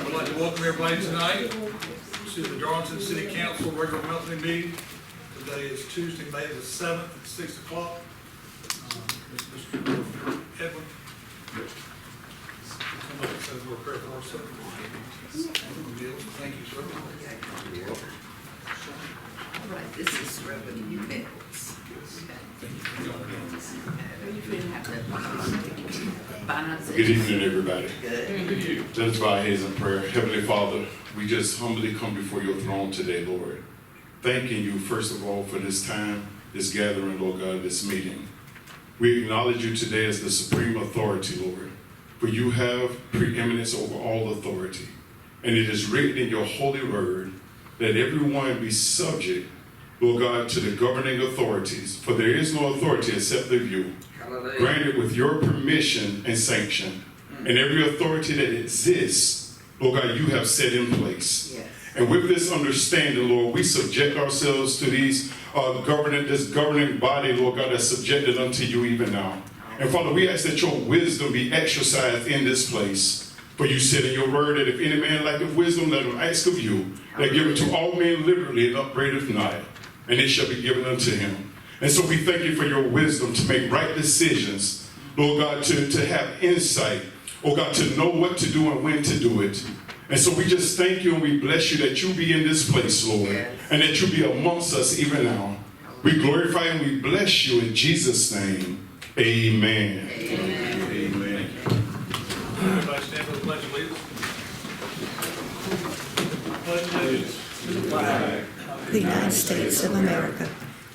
I'd like to welcome everybody tonight to the Darlington City Council regular monthly meeting. Today is Tuesday, May the 7th at 6 o'clock. Mr. Edwin. Come up and say a little prayer for us, sir. Thank you, sir. You're welcome. All right, this is Reverend Nichols. Good evening, everybody. Good. Let us bow our heads in prayer. Heavenly Father, we just humbly come before your throne today, Lord. Thanking you, first of all, for this time, this gathering, Lord God, this meeting. We acknowledge you today as the supreme authority, Lord, for you have preeminence over all authority. And it is written in your holy word that everyone be subject, Lord God, to the governing authorities, for there is no authority except of you. Hallelujah. Granted with your permission and sanction. And every authority that exists, Lord God, you have set in place. Yes. And with this understanding, Lord, we subject ourselves to these this governing body, Lord God, that's subjected unto you even now. And Father, we ask that your wisdom be exercised in this place. For you said in your word that if any man lacketh wisdom, let him ask of you, that give it to all men liberally and upbraideth not, and it shall be given unto him. And so we thank you for your wisdom to make right decisions, Lord God, to have insight, oh God, to know what to do and when to do it. And so we just thank you and we bless you that you be in this place, Lord, Yes. and that you be amongst us even now. We glorify and we bless you in Jesus' name. Amen. Amen. Amen. Everybody stand for the pledge of allegiance. Pledge allegiance to the flag the United States of America,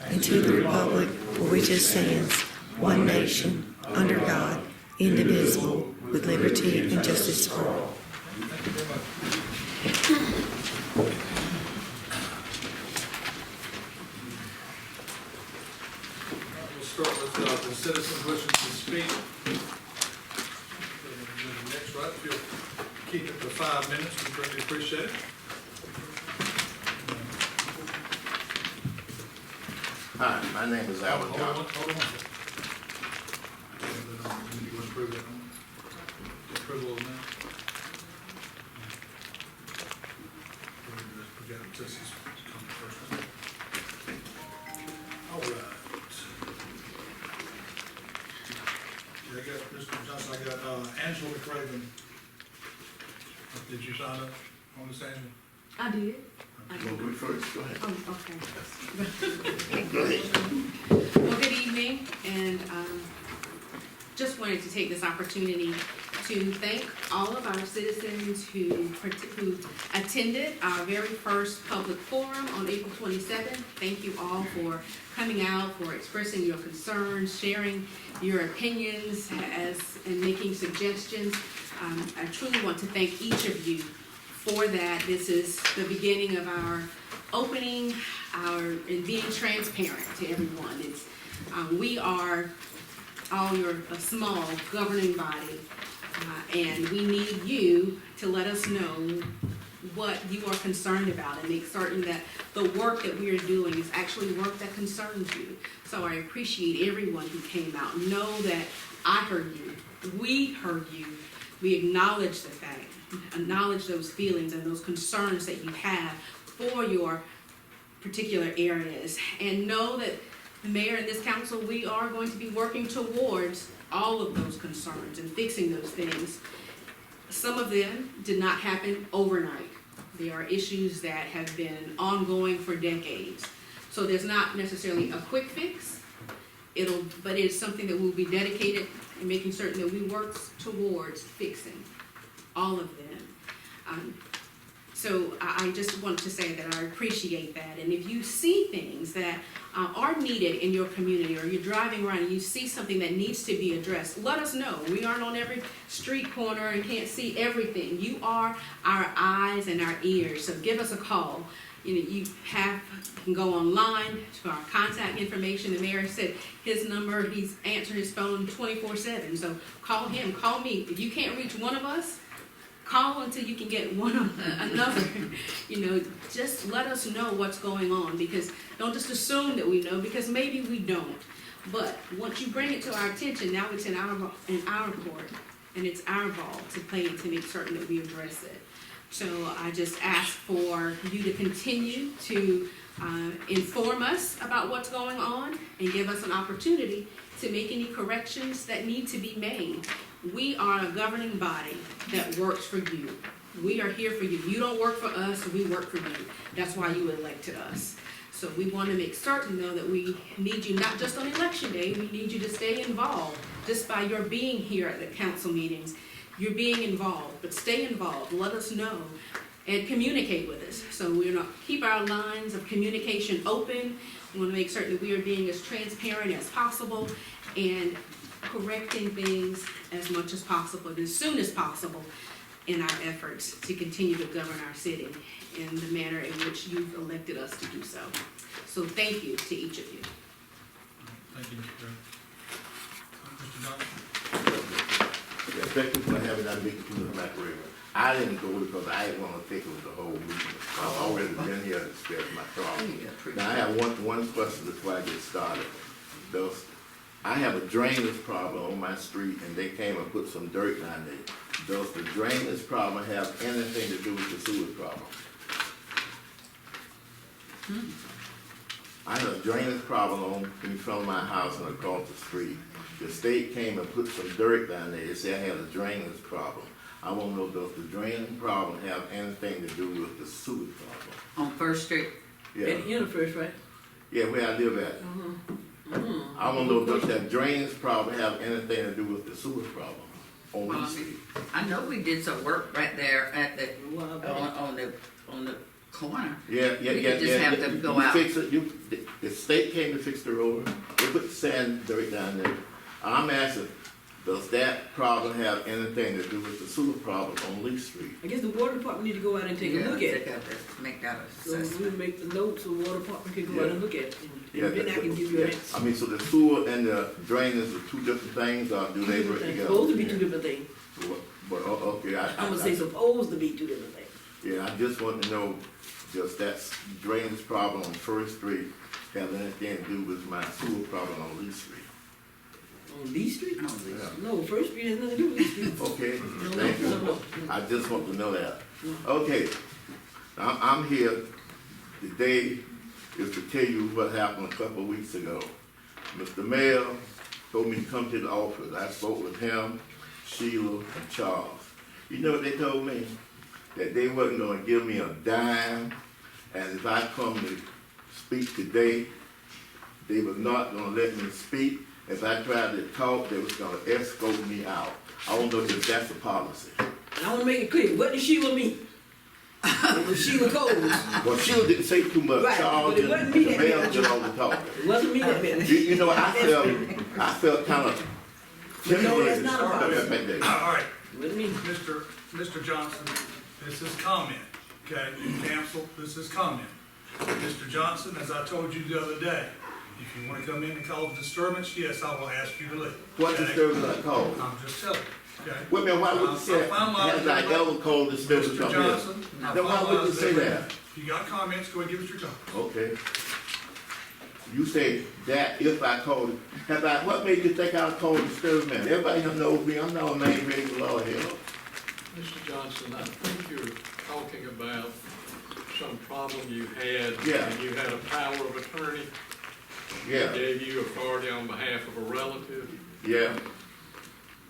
and to the republic for which it stands, one nation, under God, indivisible, with liberty and justice for all. Thank you very much. We'll start with the citizens wishing to speak. Next, right, if you'll keep it to 5 minutes, we greatly appreciate it. Hi, my name is Alan Hold Johnson. on. You want to approve that one? Approval of that? We got it, this is coming first. All right. Yeah, I got Mr. Johnson, I got Angela McRavin. Did you sign up on this, Angela? I did. Go good first, go ahead. Oh, okay. Go ahead. Well, good evening, and just wanted to take this opportunity to thank all of our citizens who attended our very first public forum on April 27th. Thank you all for coming out, for expressing your concerns, sharing your opinions, and making suggestions. I truly want to thank each of you for that. This is the beginning of our opening, and being transparent to everyone. It's we are all a small governing body, and we need you to let us know what you are concerned about and make certain that the work that we are doing is actually work that concerns you. So I appreciate everyone who came out. Know that I heard you. We heard you. We acknowledge the fact, acknowledge those feelings and those concerns that you have for your particular areas. And know that the mayor and this council, we are going to be working towards all of those concerns and fixing those things. Some of them did not happen overnight. There are issues that have been ongoing for decades. So there's not necessarily a quick fix, but it's something that will be dedicated in making certain that we work towards fixing all of them. So I just want to say that I appreciate that. And if you see things that are needed in your community, or you're driving around and you see something that needs to be addressed, let us know. We aren't on every street corner and can't see everything. You are our eyes and our ears, so give us a call. You can go online to our contact information. The mayor said his number, he's answering his phone 24/7. So call him, call me. If you can't reach one of us, call until you can get one of another. Just let us know what's going on, because don't just assume that we know, because maybe we don't. But once you bring it to our attention, now it's in our court, and it's our ball to play and to make certain that we address it. So I just ask for you to continue to inform us about what's going on and give us an opportunity to make any corrections that need to be made. We are a governing body that works for you. We are here for you. You don't work for us, we work for you. That's why you elected us. So we want to make certain, though, that we need you not just on election day, we need you to stay involved. Just by your being here at the council meetings, you're being involved, but stay involved, let us know, and communicate with us. So we're not, keep our lines of communication open. We want to make certain that we are being as transparent as possible and correcting things as much as possible and as soon as possible in our efforts to continue to govern our city in the manner in which you've elected us to do so. So thank you to each of you. Thank you, Mr. Johnson. Mr. Johnson? Yeah, thank you for having that meeting with McRavin. I didn't go because I didn't want to take it with the whole meeting. I've already been here to express my thoughts. Now, I have one question before I get started. I have a drainage problem on my street, and they came and put some dirt down there. Does the drainage problem have anything to do with the sewer problem? I have a drainage problem in front of my house and across the street. The state came and put some dirt down there. They said I had a drainage problem. I want to know, does the drainage problem have anything to do with the sewer problem? On First Street. Yeah, At the end of First, right? yeah, where I live at. I want to know, does that drainage problem have anything to do with the sewer problem on Well, the I street? mean, I know we did some work right there at the, Well, on the corner. Yeah. We could just have them go out. Fix it. The state came to fix the road. They put sand, dirt down there. I'm asking, does that problem have anything to do with the sewer problem on Lee Street? I guess the water department need to go out and take a Yeah, look at take it. out the- make that So assessment. we'll make the notes so the water department can go out and look at it. Yeah, And then I can give you an yeah. answer. I mean, so the sewer and the drainage are two different things, or do they work together? Supposed to be two different things. But, okay, I'm gonna say supposed to be two different things. yeah, I just want to know, does that drainage problem on First Street have anything to do with my sewer problem on Lee Street? On Lee Street? On Lee Yeah. No, First Street has nothing to do with Lee Street. Okay, No, thank no, you. no. I just want to know that. Okay, I'm here today is to tell you what happened a couple of weeks ago. Mr. Mayor told me to come to the office. I spoke with him, Sheila, and Charles. You know what they told me? That they wasn't gonna give me a dime, and if I come to speak today, they was not gonna let me speak. If I tried to talk, they was gonna escort me out. I don't know if that's a policy. And I wanna make it clear, what did Sheila mean? It was Sheila Coles. Well, Sheila didn't say too much. Right, Charles but it and wasn't me the that mayor did. did all the talking. It wasn't me that meant it. You know, I felt kind of But no, that's intimidated. not a policy. back there. All right, It wasn't me. Mr. Johnson, this is comment, okay? Council, this is comment. Mr. Johnson, as I told you the other day, if you want to come in and cause disturbance, yes, I will ask you to leave. What okay? disturbance I called? I'm just telling you, okay? Wait a minute, why would you say that? Has I ever called disturbance Mr. from here? Johnson, I Then why would you finalized say everything. that? You got comments, go ahead and give us your time. Okay. You say that if I called, what made you think I called disturbance man? Everybody here knows me, I'm not a man ready for law here. Mr. Johnson, I think you're talking about some problem you had. Yeah. And you had a power of attorney. Yeah, Gave you authority on behalf of a relative. yeah.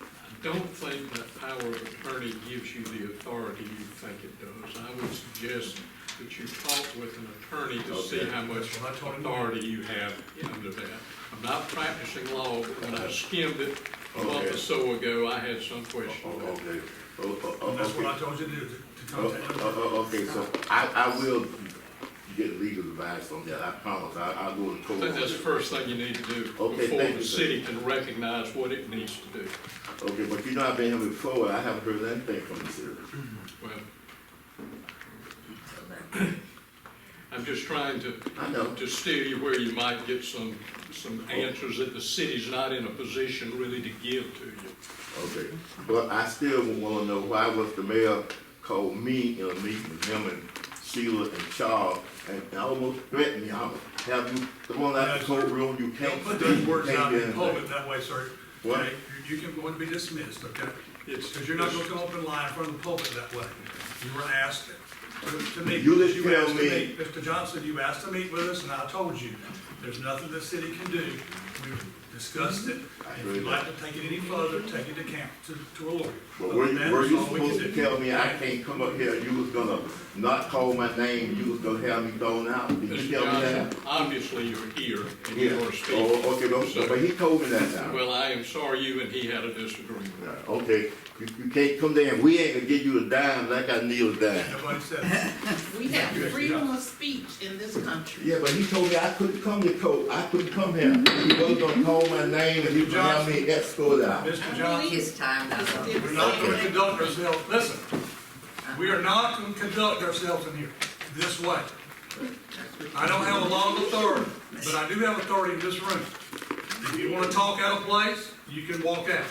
I don't think that power of attorney gives you the authority you think it does. I would suggest that you talk with an attorney to see Okay. how much That's what I told him. authority you have under that. I'm not practicing law, but when I skimmed it a month Okay. or so ago, I had some question. Okay. And that's what I told you to do, to contact them. Okay, so I will get legal advice on that, I promise, I'll go to I court. think that's the first thing you need to do Okay, before thank the you, sir. city can recognize what it needs to do. Okay, but you know, I've been here before, I haven't heard anything from the city. Well, I'm just trying I know. to steer you where you might get some answers that the city's not in a position really to give to you. Okay, but I still wanna know why was the mayor called me in a meeting with him and Sheila and Charles, and almost threatened me, I'll have you, the one out the courtroom, you can't Don't put speak, those you words can't out do in anything. public that way, sir. What? Okay? You can go and be dismissed, okay? It's, Because you're not gonna come up in line in front of the public that way. You were asked to meet. You didn't tell asked to me. meet. Mr. Johnson, you asked to meet with us, and I told you, there's nothing the city can do. We've discussed it. If you'd like to take it any further, take it to a lawyer. But Other were than that, you that's all we can supposed to do. tell me I can't come up here, you was gonna not call my name, you was gonna have me thrown out? Did you Mr. tell me Johnson, that? obviously you're here and Yeah. you are speaking. Oh, okay, but he told me that now. Well, I am sorry you and he had a disagreement. Yeah, okay, you can't come there and we ain't gonna give you a dime like I need a dime. Nobody said that. We have freedom of speech in this country. Yeah, but he told me I couldn't come to court, I couldn't come here. He wasn't gonna call my name and he was gonna have me escorted out. Mr. Johnson, It's time now. we're not gonna conduct ourselves, listen, we are not gonna conduct ourselves in here this way. I don't have a lot of authority, but I do have authority in this room. If you wanna talk out of place, you can walk out.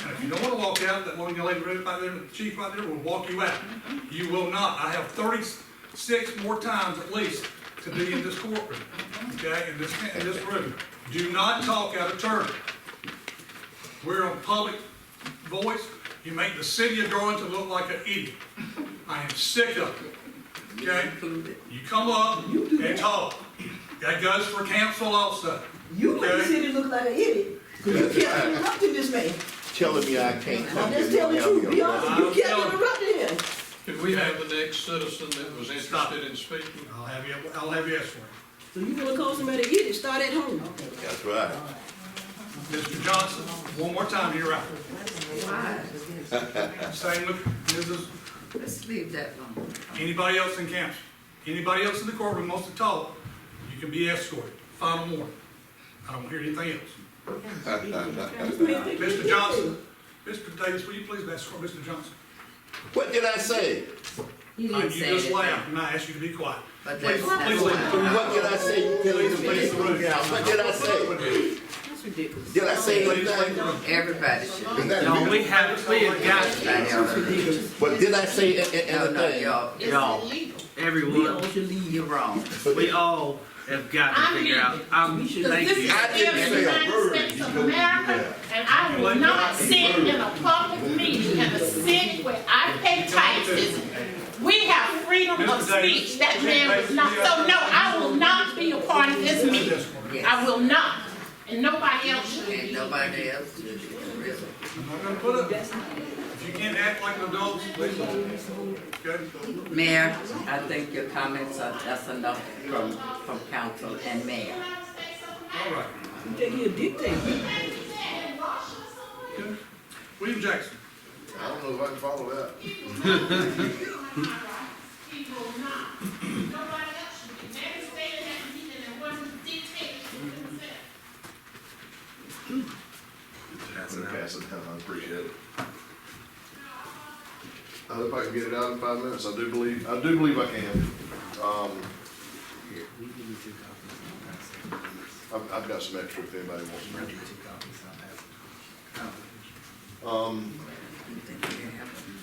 And if you don't wanna walk out, that one young lady right back there, the chief right there will walk you out. You will not. I have 36 more times at least to be in this courtroom, okay, in this room. Do not talk out of turn. We're on public voice. You make the city of Darlington look like an idiot. I am sick of it. Okay? You come up and talk. That goes for council also. You make the Okay. city look like an idiot, cause you kept interrupting this man. Telling me I can't come I'm here. just telling the and have truth, me be a honest, dime. you kept interrupting him. Could we have the next citizen that was interested in speaking? I'll have you ask for it. So you wanna call somebody an idiot, start at home. That's right. Mr. Johnson, one more time, you're out. Same with Mrs. Let's leave that alone. Anybody else in council? Anybody else in the courtroom wants to talk, you can be escorted. Final warning. I don't hear anything else. Mr. Johnson, Mr. Davis, will you please escort Mr. Johnson? What did I say? He You didn't say just anything. laughed, and I asked you to be quiet. But Please, that's please why. leave. What did I say? You tell me to please the room out. What did I say? That's ridiculous. Did I say Please leave the anything? room. Everybody should be. No, we have got, But did I say No, no, anything? y'all, y'all, it's illegal. We everyone, all should leave. You're wrong. we all have got to figure out, We should thank This you. is I still didn't the say a United word. States You of told me America, that. and I will not sit in a public meeting in a city where I pay taxes. We have freedom of Mr. Davis. speech. That man was not, so no, I will not be a part of this meeting. I will not, and nobody else should And be. nobody else should be. Really. I'm not gonna put up. If you can't act like an adult, please don't. Okay? Mayor, I think your comments are, that's enough from council and mayor. All right. You think he a dictator? Okay. William Jackson. I don't know if I can follow that. He will not. Nobody else should be. Never stay in that meeting and wasn't dictated to himself. I'm gonna pass it down, I appreciate it. I hope I can get it out in 5 minutes, I do believe I can. I've got some extra if anybody wants them.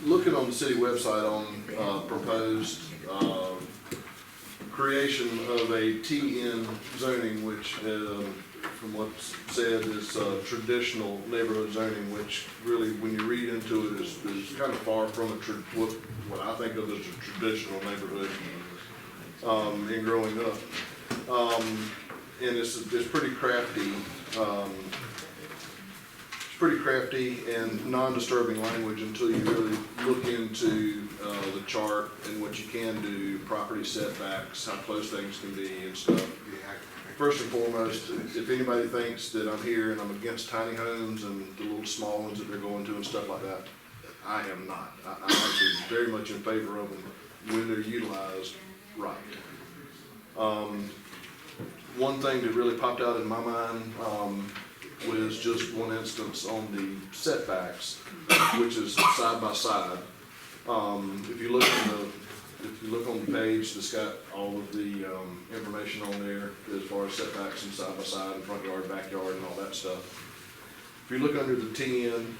Looking on the city website on, proposed, creation of a TN zoning, which, from what's said is, traditional neighborhood zoning, which really, when you read into it, is kind of far from what I think of as a traditional neighborhood, in growing up. And it's pretty crafty, and non-disturbing language until you really look into, the chart and what you can do, property setbacks, how close things can be and stuff. First and foremost, if anybody thinks that I'm here and I'm against tiny homes and the little small ones that they're going to and stuff like that, I am not. I'm actually very much in favor of them when they're utilized right. One thing that really popped out in my mind was just one instance on the setbacks, which is side by side. If you look on the page that's got all of the information on there as far as setbacks and side by side and front yard, backyard, and all that stuff. If you look under the 10,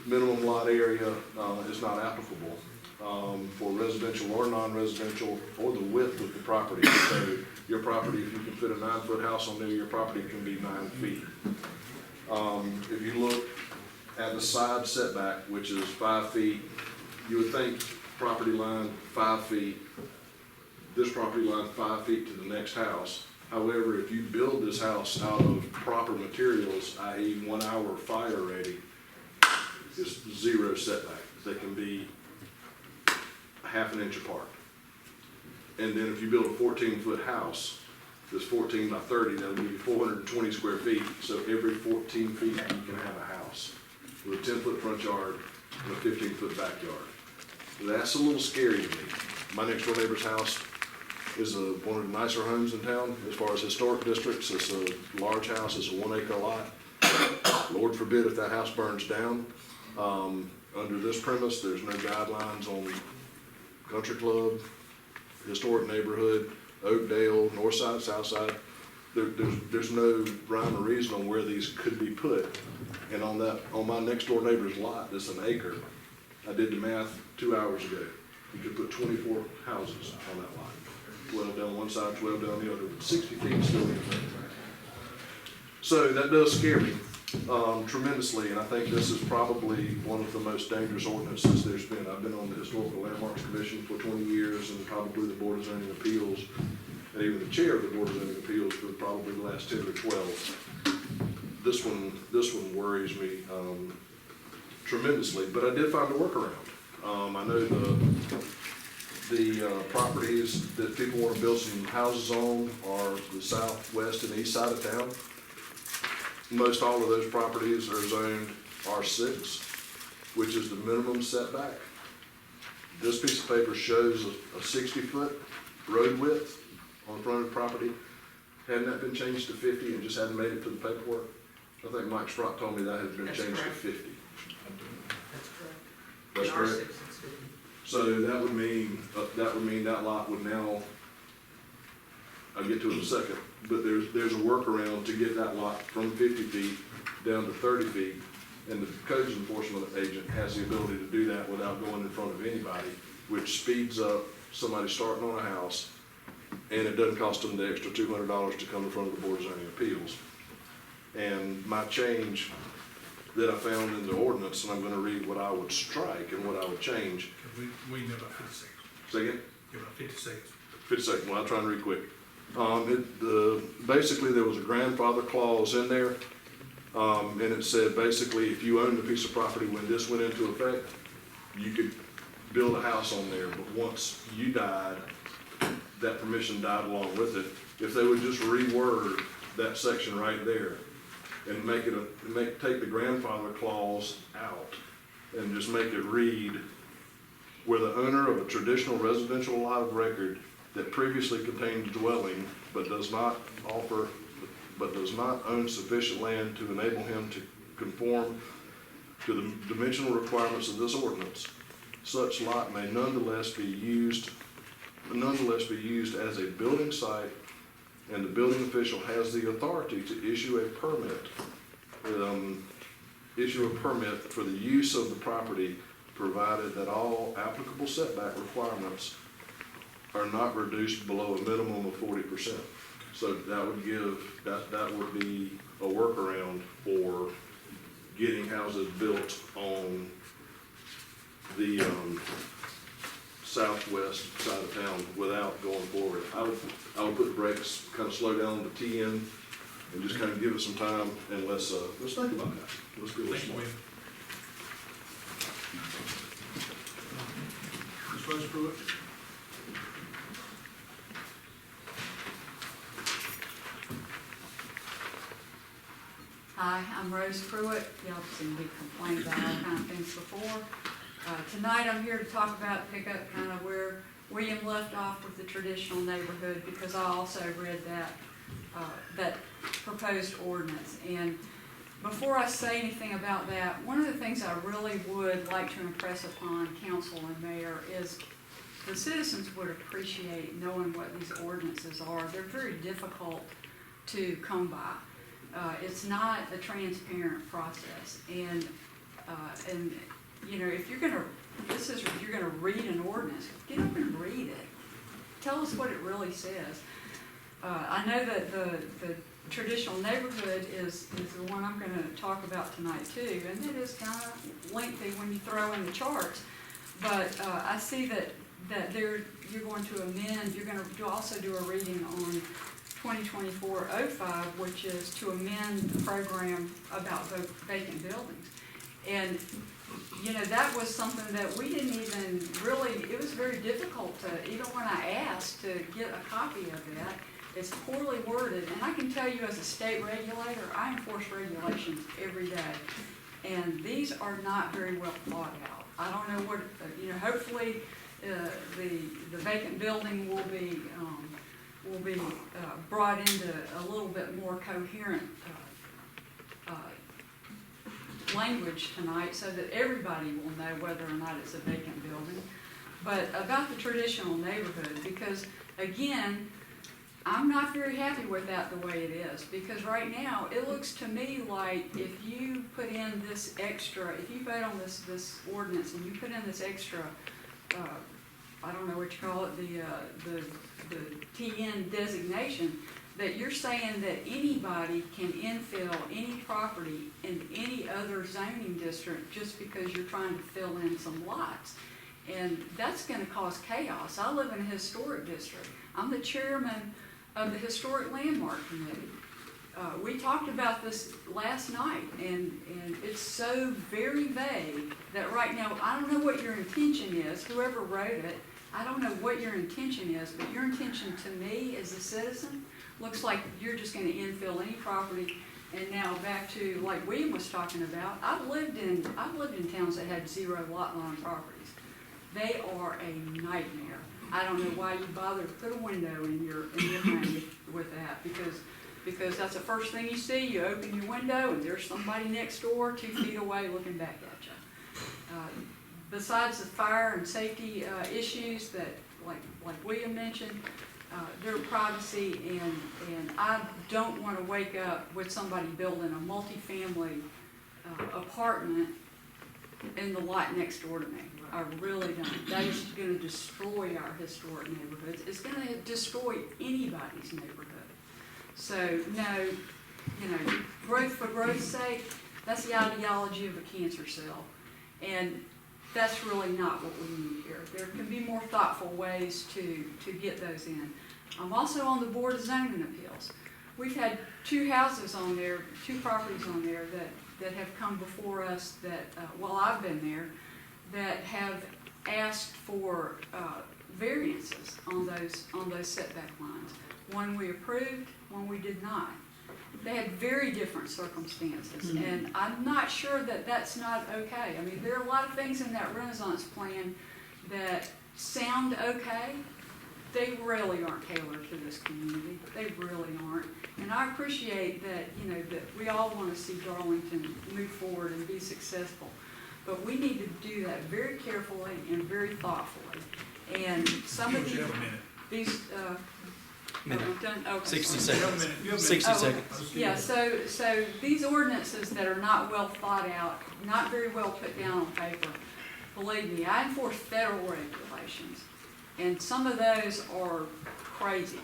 minimum lot area is not applicable for residential or non-residential or the width of the property. So your property, if you can fit a 9-foot house on there, your property can be 9 feet. If you look at the side setback, which is 5 feet, you would think property line 5 feet, this property line 5 feet to the next house. However, if you build this house out of proper materials, i.e. 1 hour fire ready, it's 0 setback. They can be a half an inch apart. And then if you build a 14-foot house, that's 14 by 30, that'll give you 420 square feet. So every 14 feet, you can have a house with a 10-foot front yard and a 15-foot backyard. That's a little scary to me. My next door neighbor's house is one of the nicer homes in town as far as historic districts. It's a large house, it's a 1 acre lot. Lord forbid if that house burns down. Under this premise, there's no guidelines on country club, historic neighborhood, Oakdale, north side, south side. There's no rhyme or reason on where these could be put. And on my next door neighbor's lot, that's an acre, I did the math 2 hours ago. You could put 24 houses on that lot. 12 down one side, 12 down the other, but 60 feet still in there. So that does scare me tremendously, and I think this is probably one of the most dangerous ordinances there's been. I've been on the Historical Landmarks Commission for 20 years, and probably the Board of Zoning Appeals, and even the chair of the Board of Zoning Appeals for probably the last 10 or 12. This one worries me tremendously, but I did find a workaround. I know the properties that people want to build some houses on are the southwest and east side of town. Most all of those properties are zoned R6, which is the minimum setback. This piece of paper shows a 60-foot road width on the front of the property. Hadn't that been changed to 50 and just hadn't made it to the paperwork? I think Mike Sprott told me that had been changed to 50. That's correct. That's correct. So that would mean that lot would now, I'll get to it in a second, but there's a workaround to get that lot from 50 feet down to 30 feet, and the codes enforcement agent has the ability to do that without going in front of anybody, which speeds up somebody starting on a house, and it doesn't cost them the extra $200 to come in front of the Board of Zoning Appeals. And my change that I found in the ordinance, and I'm going to read what I would strike and what I would change. We need about 50 seconds. Say again? Give about 50 seconds. 50 seconds. Well, I'll try and read quick. Basically, there was a grandfather clause in there, and it said basically if you owned a piece of property when this went into effect, you could build a house on there. But once you died, that permission died along with it. If they would just reword that section right there and take the grandfather clause out and just make it read, where the owner of a traditional residential lot of record that previously contained a dwelling but does not own sufficient land to enable him to conform to the dimensional requirements of this ordinance, such lot may nonetheless be used as a building site, and the building official has the authority to issue a permit for the use of the property, provided that all applicable setback requirements are not reduced below a minimum of 40%. So that would be a workaround for getting houses built on the southwest side of town without going forward. I would put brakes, kind of slow down the T-end and just kind of give it some time, and let's think about that. Let's go with smart. Ms. Rose Pruitt? Hi, I'm Rose Pruitt. Y'all have seen me complain about all kind of things before. Tonight I'm here to talk about, pick up kind of where William left off with the traditional neighborhood, because I also read that proposed ordinance. And before I say anything about that, one of the things I really would like to impress upon council and mayor is the citizens would appreciate knowing what these ordinances are. They're very difficult to come by. It's not a transparent process, and you know, if you're gonna read an ordinance, get up and read it. Tell us what it really says. I know that the traditional neighborhood is the one I'm going to talk about tonight too, and it is kind of lengthy when you throw in the charts. But I see that you're going to amend, you're going to also do a reading on 2024-05, which is to amend the program about vacant buildings. And, you know, that was something that we didn't even really, it was very difficult to, even when I asked to get a copy of that, it's poorly worded. And I can tell you as a state regulator, I enforce regulations every day. And these are not very well thought out. I don't know what, you know, hopefully the vacant building will be brought into a little bit more coherent language tonight so that everybody will know whether or not it's a vacant building. But about the traditional neighborhood, because again, I'm not very happy with that the way it is, because right now, it looks to me like if you put in this extra, if you vote on this ordinance and you put in this extra, I don't know what you call it, the TN designation, that you're saying that anybody can infill any property in any other zoning district just because you're trying to fill in some lots. And that's gonna cause chaos. I live in a historic district. I'm the chairman of the Historic Landmark Committee. We talked about this last night, and it's so very vague that right now, I don't know what your intention is, whoever wrote it, I don't know what your intention is, but your intention to me as a citizen looks like you're just gonna infill any property. And now back to, like William was talking about, I've lived in towns that had 0 lot line properties. They are a nightmare. I don't know why you bother to put a window in your home with that, because that's the first thing you see. You open your window and there's somebody next door 2 feet away looking back at you. Besides the fire and safety issues that, like William mentioned, their privacy, and I don't want to wake up with somebody building a multifamily apartment in the lot next door to me. I really don't. That is going to destroy our historic neighborhoods. It's going to destroy anybody's neighborhood. So, no, you know, growth for growth's sake, that's the ideology of a cancer cell. And that's really not what we need here. There can be more thoughtful ways to get those in. I'm also on the Board of Zoning Appeals. We've had 2 houses on there, 2 properties on there that have come before us that, while I've been there, that have asked for variances on those setback lines. One we approved, one we did not. They had very different circumstances, and I'm not sure that that's not okay. I mean, there are a lot of things in that Renaissance plan that sound okay. They really aren't tailored to this community. They really aren't. And I appreciate that, you know, that we all want to see Darlington move forward and be successful. But we need to do that very carefully and very thoughtfully. And some of these, Minute. done, okay. 60 seconds. 60 seconds. Yeah, so these ordinances that are not well thought out, not very well put down on paper, believe me, I enforce federal regulations, and some of those are crazy.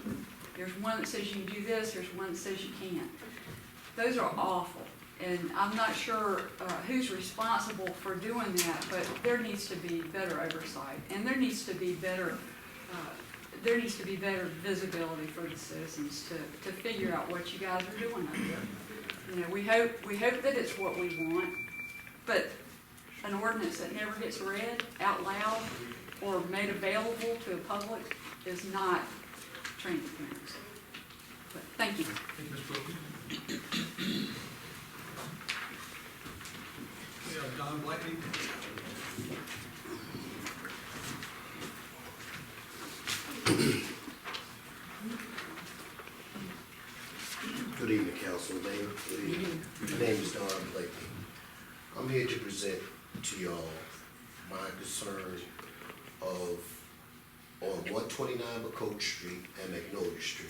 There's one that says you can do this, there's one that says you can't. Those are awful, and I'm not sure who's responsible for doing that, but there needs to be better oversight, and there needs to be better visibility for the citizens to figure out what you guys are doing up there. You know, we hope that it's what we want, but an ordinance that never gets read out loud or made available to the public is not transparency. But thank you. Thank you, Ms. Brooks. Yeah, Don Blakey. Good evening, Council, Mayor. Good evening. My name is Don Blakey. I'm here to present to y'all my concern of on 129 McCoach Street and Magnolia Street.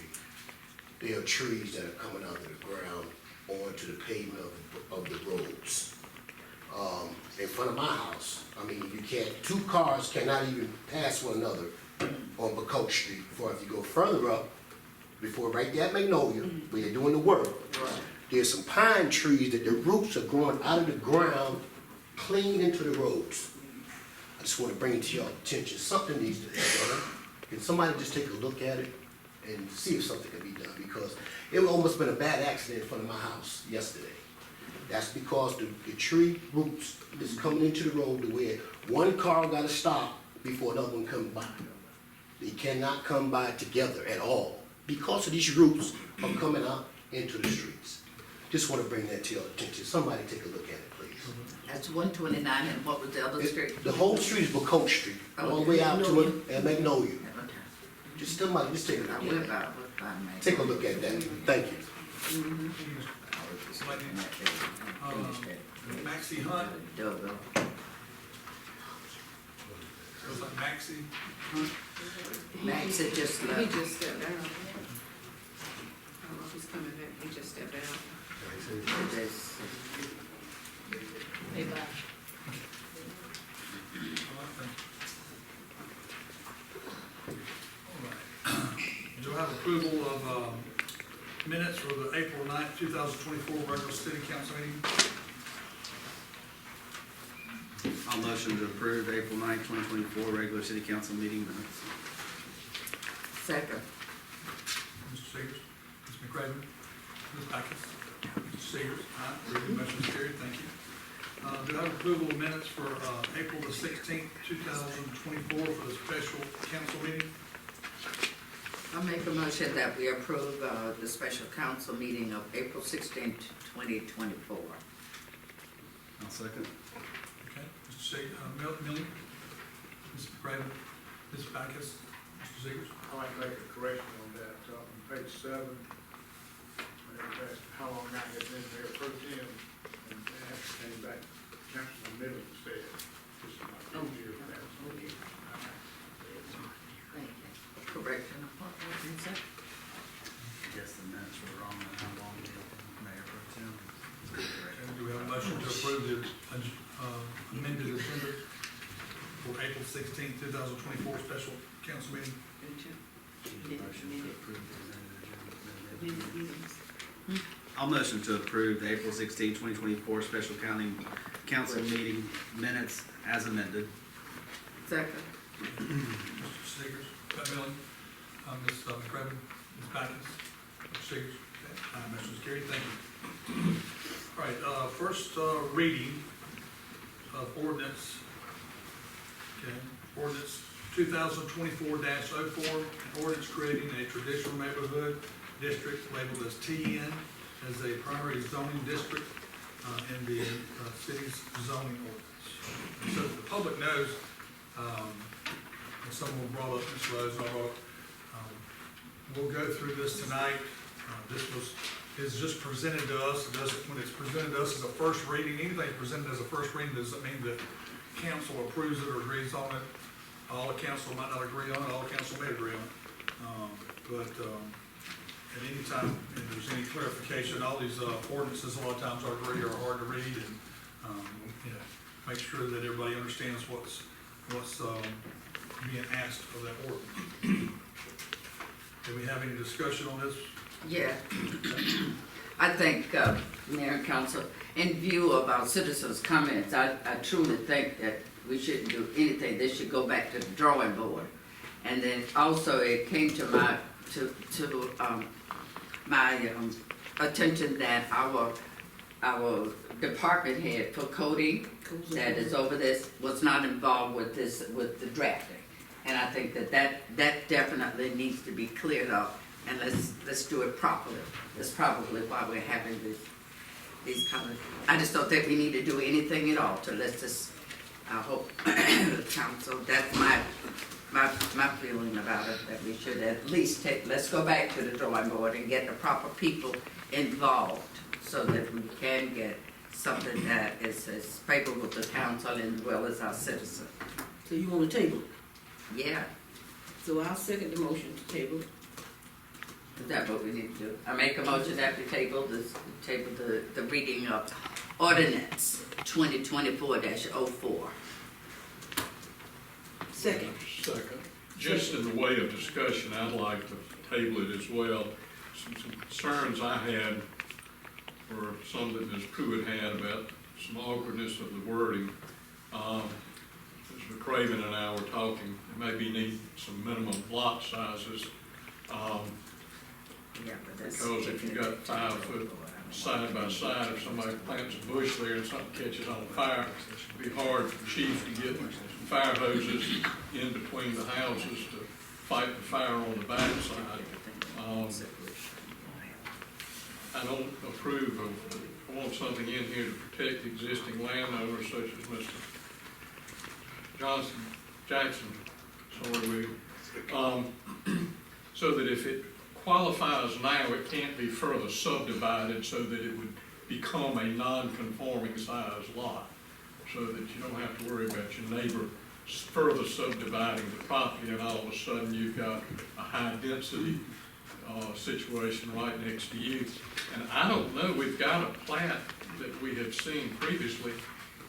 There are trees that are coming out of the ground onto the pavement of the roads. In front of my house, I mean, you can't, 2 cars cannot even pass one another on McCoach Street. Before, if you go further up, before right there at Magnolia, where you're doing the work, there's some pine trees that the roots are growing out of the ground clean into the roads. just wanna bring it to your attention, something needs to be done. Can somebody just take a look at it and see if something can be done? Because it almost been a bad accident in front of my house yesterday. That's because the tree roots is coming into the road to where one car gotta stop before another one comes by. They cannot come by together at all because of these roots are coming out into the streets. Just wanna bring that to your attention. Somebody take a look at it, please. That's 129, and what was the other street? The whole street is Bacote Street, all the way out to it, and Magnolia. Just somebody, just take a look at it. Take a look at that. Thank you. Maxie Hunt. Goes like Maxie. Max had just He left. just stepped out. I don't know if he's coming back, he just stepped out. This- Hey, bye. Do I have approval of minutes for the April 9th, 2024 regular city council meeting? I'll motion to approve April 9th, 2024 regular city council meeting minutes. Second. Mr. Seegers, Ms. McRavin, Ms. Backus, Mr. Seegers, aye, the motion is carried, thank you. Do I have approval of minutes for April the 16th, 2024 for the special council meeting? I'll make a motion that we approve the special council meeting of April 16th, 2024. I'll second. Okay, Mr. Seegers, Millie, Ms. McRavin, Ms. Backus, Mr. Seegers. I'd like to make a correction on that, on page 7, when it asked how long I had been there pro tem, and after came back, Councilman Miller instead, just like 2 years back. Correction. Guess the minutes were wrong on how long the mayor pro tem. And do we have a motion to approve the amended agenda for April 16th, 2024 special council meeting? Motion to approve the amended agenda. I'll motion to approve the April 16th, 2024 special council meeting minutes as amended. Second. Mr. Seegers, Millie, Ms. McRavin, Ms. Backus, Mr. Seegers. Okay, motion is carried, thank you. All right, first reading of ordinance, okay, ordinance 2024-04, an ordinance creating a traditional neighborhood district labeled as TN as a primary zoning district in the city's zoning ordinance. So that the public knows, and someone brought up, Ms. Rose, I brought up, we'll go through this tonight. Is just presented to us. It doesn't, when it's presented to us as a first reading, anything presented as a first reading doesn't mean that council approves it or agrees on it. All the council might not agree on it, all the council may agree on it. But at any time, if there's any clarification, all these ordinances, a lot of times are hard to read, and you know, make sure that everybody understands what's being asked of that ordinance. Do we have any discussion on this? Yeah. I think, Mayor and Council, in view of our citizens' comments, I truly think that we shouldn't do anything. This should go back to the drawing board. And then also it came to my attention that our department head for coding that is over this was not involved with this, with the drafting. And I think that definitely needs to be cleared up, and let's do it properly. That's probably why we're having these kind of, I just don't think we need to do anything at all, so let's just, I hope, council, that's my feeling about it, that we should at least let's go back to the drawing board and get the proper people involved, so that we can get something that is favorable to council as well as our citizens. So you want to table? Yeah, So I'll second the motion to table. is that what we need to do? I make a motion that we table the reading of ordinance 2024-04. Second. Second. Just in the way of discussion, I'd like to table it as well. Some concerns I had were some that Ms. Pruitt had about some awkwardness of the wording. McRavin and I were talking, maybe need some minimum lot sizes. Yeah, but that's. Because if you got 5 foot side by side, if somebody plants a bush there and something catches on fire, it'd be hard for chiefs to get fire hoses in between the houses to fight the fire on the backside. I don't approve of, I want something in here to protect existing landowners such as Mr. Jackson, so that if it qualifies now, it can't be further subdivided so that it would become a non-conforming size lot, so that you don't have to worry about your neighbor further subdividing the property and all of a sudden you've got a high density situation right next to you. And I don't know, we've got a plat that we have seen previously,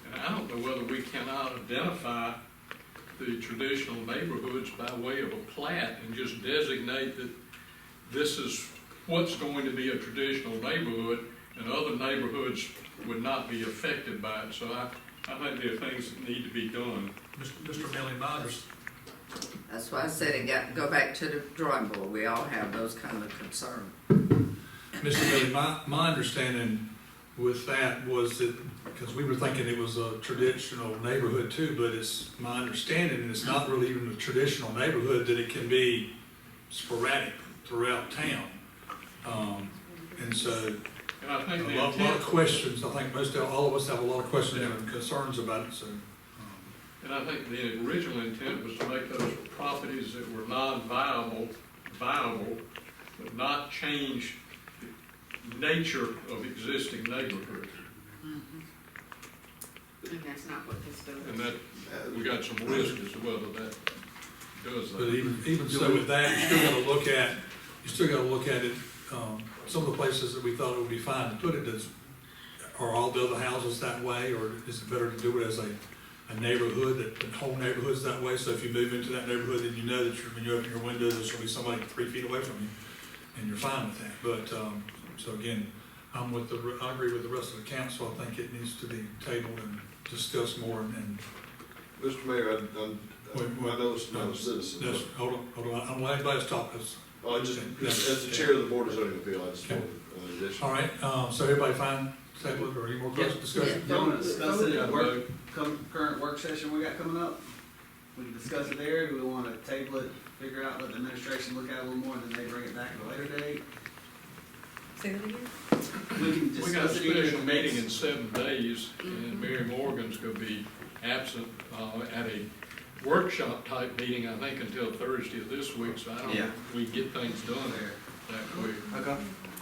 and I don't know whether we cannot identify the traditional neighborhoods by way of a plat and just designate that this is what's going to be a traditional neighborhood, and other neighborhoods would not be affected by it. So I think there are things that need to be done. Mr. Millie Myers. That's why I said go back to the drawing board. We all have those kind of concerns. Mr. Millie, my understanding with that was that, because we were thinking it was a traditional neighborhood too, but it's my understanding, and it's not really even a traditional neighborhood, that it can be sporadic throughout town. And so, And I think a lot of questions, I think all of us have a lot of questions and concerns about it, so. And I think the original intent was to make those properties that were non-viable, viable, but not change the nature of existing neighborhoods. And that's not what this does. And that, we got some risk as to whether that does that. But even so with that, you still gotta look at it, some of the places that we thought it would be fine to put it as, are all the other houses that way, or is it better to do it as a neighborhood, that the whole neighborhood's that way, so if you move into that neighborhood, then you know that when you open your window, there's gonna be somebody 3 feet away from you, and you're fine with that. But, so again, I agree with the rest of the council. I think it needs to be tabled and discussed more, and. Mr. Mayor, I know it's not a citizen. Yes, hold on, I don't want anybody to talk us. As the chair of the Board of Zoning Appeal, I just wanted an addition. All right, so everybody fine, table it, or any more questions, discussion? You want to discuss it at work, current work session we got coming up? We can discuss it there. Do we want to table it, figure out, let the administration look at it a little more, and then they bring it back at a later date? Say that again? We can We got a discuss it either special meeting in 7 days, and Mary Morgan's gonna be absent, at a workshop type meeting, I think, until Thursday of this week, so I don't know if we get things done there that quick. Okay.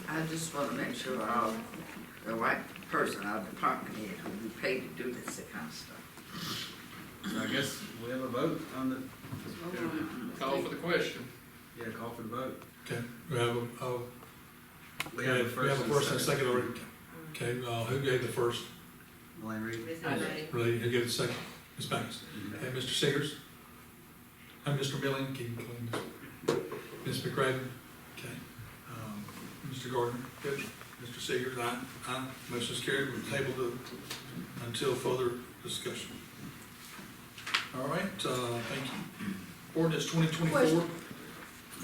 I just want to make sure the right person, our department head, who we pay to do this kind of stuff. So I guess we have a vote on the, Call for the question. call for the vote. Okay, we have We have a first and a second already. Okay, who gave the first? Elaine Reed. Really, who gave the second? Ms. Banks. Okay, Mr. Seegers? And Mr. Milling, keep it clean. Ms. McRavin? Okay. Mr. Gardner? Good. Mr. Seegers? Aye. Motion's carried. We'll table until further discussion. All right, thank you. Ordinance 2024. Question.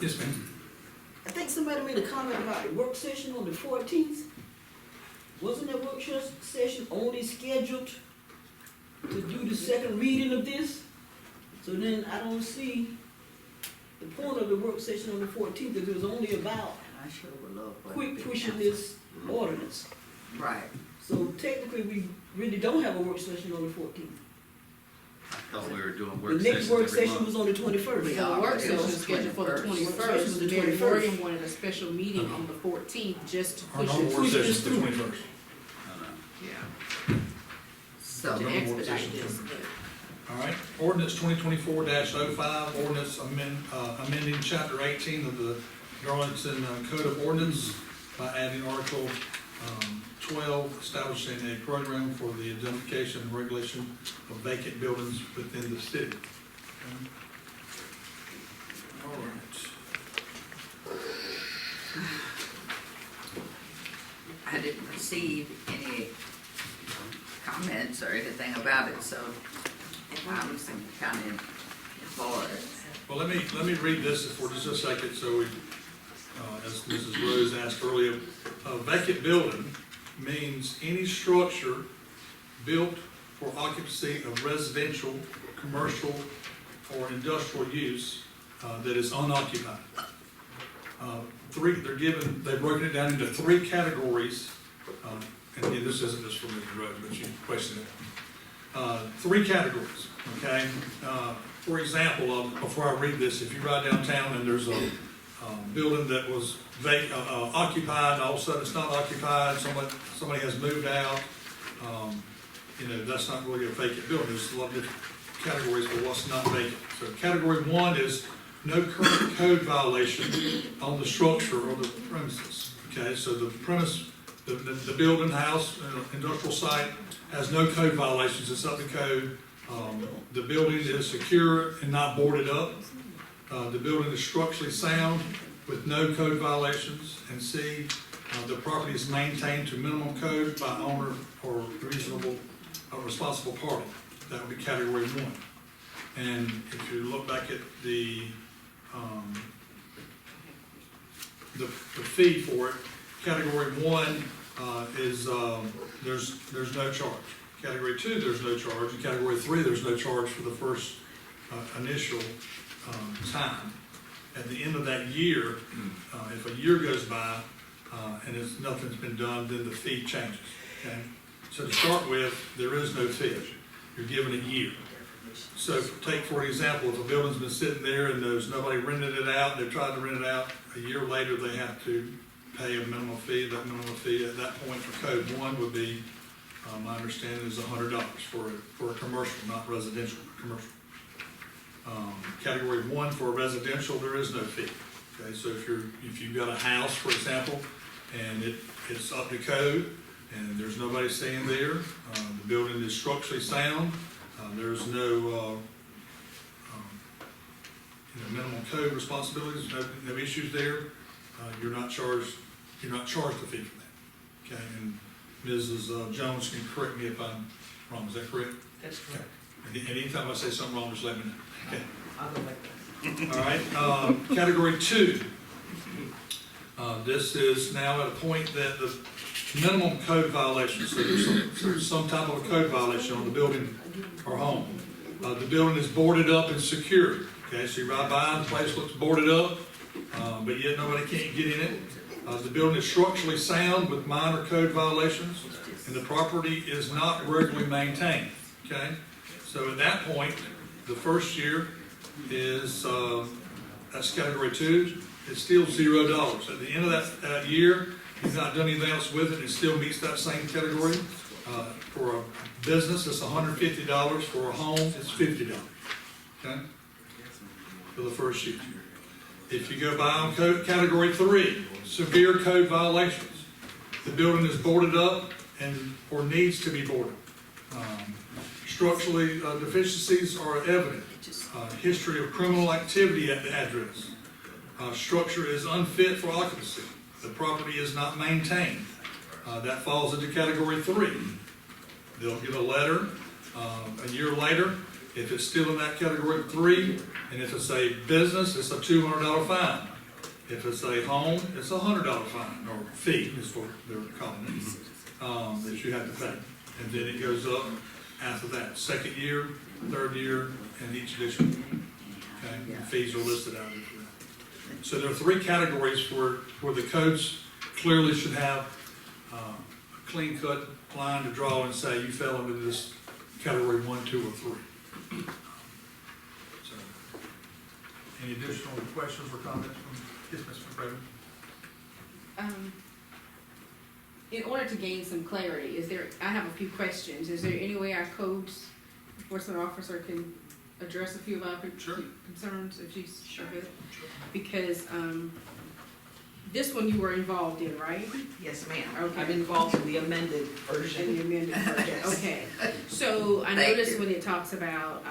Yes, ma'am. I think somebody made a comment about the work session on the 14th. Wasn't that work session only scheduled to do the second reading of this? So then I don't see the point of the work session on the 14th if it was only about I sure would love for it to quick be pushing council. this ordinance. Right. So technically, we really don't have a work session on the 14th. I thought we were doing The work next sessions work every session month. was on the 21st. So the work It session was is scheduled for the 21st. 21st, The Mary 21st. Morgan wanted a special meeting on the 14th just to Our push normal it, work push session this is the through. 21st. yeah, So, to expedite this. All right, ordinance 2024-05, ordinance amending chapter 18 of the Darlington Code of Ordinance by adding article 12, establishing a program for the identification and regulation of vacant buildings within the city. Okay. All right. I didn't receive any comments or anything about it, so items in county Florida. Well, let me read this for just a second, so we, as Mrs. Rose asked earlier, a vacant building means any structure built for occupancy of residential, commercial, or industrial use that is unoccupied. They've broken it down into three categories, and again, this isn't just for Mrs. Rose, but you questioned it. Three categories, okay? For example, before I read this, if you ride downtown and there's a building that was occupied, all of a sudden it's not occupied, somebody has moved out, that's not really a vacant building. There's a lot of different categories for what's not vacant. So category one is no current code violation on the structure or the premises. Okay, so the premise, the building, house, industrial site has no code violations, it's up to code. The building is secure and not boarded up. The building is structurally sound with no code violations. And C, the property is maintained to minimum code by owner or reasonable responsible party. That would be category one. And if you look back at the fee for it, category one is there's no charge. Category two, there's no charge. In category three, there's no charge for the first initial time. At the end of that year, if a year goes by and nothing's been done, then the fee changes. Okay? So to start with, there is no fee. You're given a year. So take, for example, if a building's been sitting there and there's nobody rented it out, they've tried to rent it out, a year later they have to pay a minimum fee. That minimum fee at that point for code one would be, my understanding is $100 for a commercial, not residential, commercial. Category one for a residential, there is no fee. Okay, so if you've got a house, for example, and it's up to code and there's nobody staying there, the building is structurally sound, there's no minimum code responsibilities, no issues there, you're not charged a fee for that. Okay, and Mrs. Jones can correct me if I'm wrong, is that correct? That's correct. And anytime I say something wrong, just let me know. Okay. I'll go back there. All right, category two. This is now at a point that the minimum code violation, so there's some type of a code violation on the building or home. The building is boarded up and secured. Okay, so you ride by and the place looks boarded up, but yet nobody can't get in it. The building is structurally sound with minor code violations, and the property is not regularly maintained. Okay, so at that point, the first year is that's category two. It's still $0. At the end of that year, you've not done anything else with it. It still meets that same category. For a business, it's $150. For a home, it's $50. Okay, for the first year. If you go by on code category three, severe code violations. The building is boarded up or needs to be boarded. Structurally deficiencies are evident. History of criminal activity at the address. Structure is unfit for occupancy. The property is not maintained. That falls into category three. They'll get a letter a year later. If it's still in that category three, and if it's a business, it's a $200 fine. If it's a home, it's a $100 fine, or fee is what they're calling it, that you have to pay. And then it goes up after that. Second year, third year, and each edition. Okay, and fees are listed out there for that. So there are three categories where the codes clearly should have a clean cut line to draw and say you fell into this category 1, 2, or 3. So, any additional questions or comments from yes, Mr. McRavin? In order to gain some clarity, I have a few questions. Is there any way our codes enforcement officer can address a few of our concerns if she's available? Because this one you were involved in, right? Yes, ma'am. Okay. I'm involved in the amended version. In the amended version, Yes. okay. So I Thank noticed you. when it talks about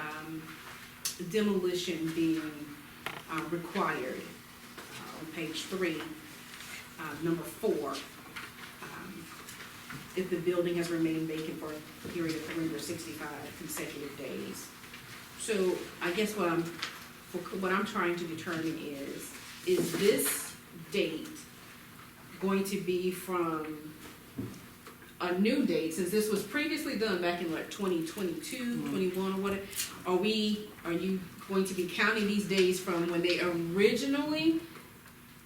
demolition being required, on page 3, number 4, if the building has remained vacant for a period of 365 consecutive days. So I guess what I'm trying to determine is this date going to be from a new date, since this was previously done back in like 2022, 21 or whatever? Are you going to be counting these days from when they originally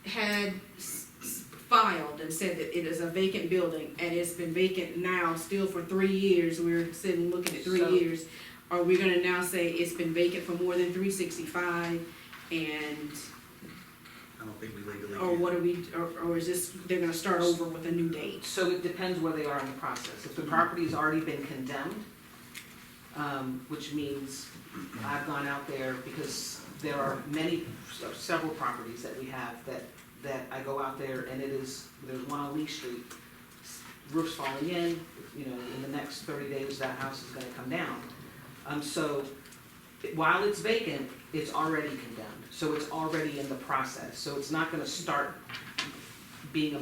had filed and said that it is a vacant building, and it's been vacant now still for 3 years, we're sitting looking at 3 years? Are we gonna now say it's been vacant for more than 365, and, I don't think we legally. or what are we, or is this, they're gonna start over with a new date? So it depends where they are in the process. If the property's already been condemned, which means I've gone out there, because there are several properties that we have that I go out there, and there's one on Lee Street, roof's falling in, in the next 30 days, that house is gonna come down. So while it's vacant, it's already condemned, so it's already in the process, so it's not gonna start being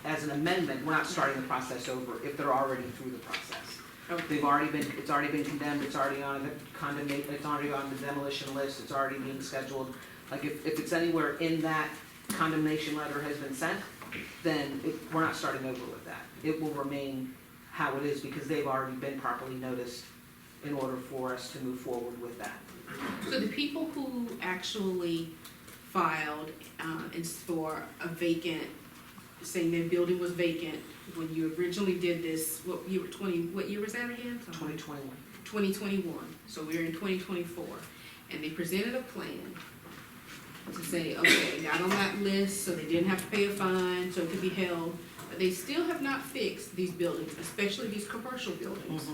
as an amendment. We're not starting the process over if they're already through the process. Okay. It's already been condemned, it's already on it's already on the demolition list, it's already being scheduled. Like if it's anywhere in that condemnation letter has been sent, then we're not starting over with that. It will remain how it is, because they've already been properly noticed in order for us to move forward with that. So the people who actually filed for a vacant, saying their building was vacant when you originally did this, what year was that again? 2021. 2021, so we're in 2024, and they presented a plan to say, okay, got on that list, so they didn't have to pay a fine, so it could be held, but they still have not fixed these buildings, especially these commercial buildings.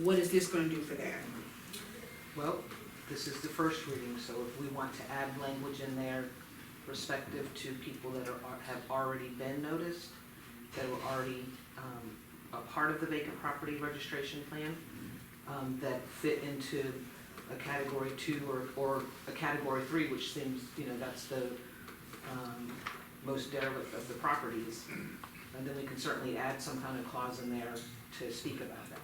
What is this gonna do for that? Well, this is the first reading, so if we want to add language in there respective to people that have already been noticed, that were already a part of the vacant property registration plan, that fit into a category 2 or a category 3, which seems, that's the most derelict of the properties. And then we can certainly add some kind of clause in there to speak about that.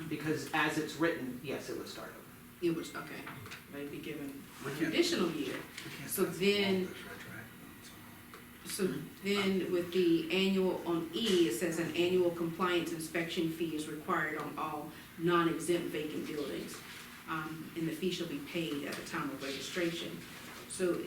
Because as it's written, yes, it would start over. It was, okay, maybe given an additional year. So then with the annual, on E, it says an annual compliance inspection fee is required on all non-exempt vacant buildings. And the fee shall be paid at the time of registration. So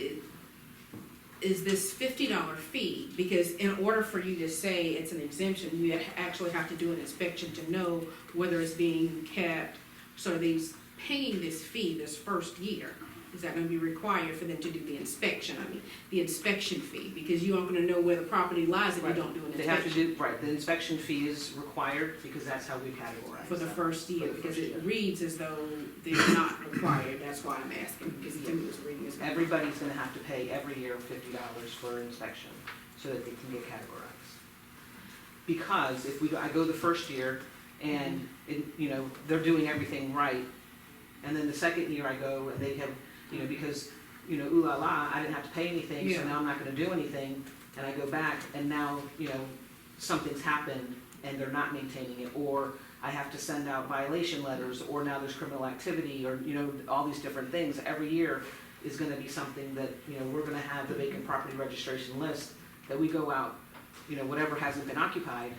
is this $50 fee? Because in order for you to say it's an exemption, you actually have to do an inspection to know whether it's being kept. So are they paying this fee this first year? Is that gonna be required for them to do the inspection? I mean, the inspection fee, because you aren't gonna know where the property lies if you don't do an inspection. They have to do, the inspection fee is required, because that's how we categorize. For the first year, because it reads as though they're not required, that's why I'm asking, because he was reading as. Everybody's gonna have to pay every year $50 for inspection, so that they can get categorized. Because if I go the first year, and, they're doing everything right, and then the second year I go, and they have, because, ooh la la, I didn't have to pay anything, so now I'm not gonna do anything, and I go back, and now, something's happened, and they're not maintaining it, or I have to send out violation letters, or now there's criminal activity, or, all these different things. Every year is gonna be something that, we're gonna have the vacant property registration list, that we go out, whatever hasn't been occupied,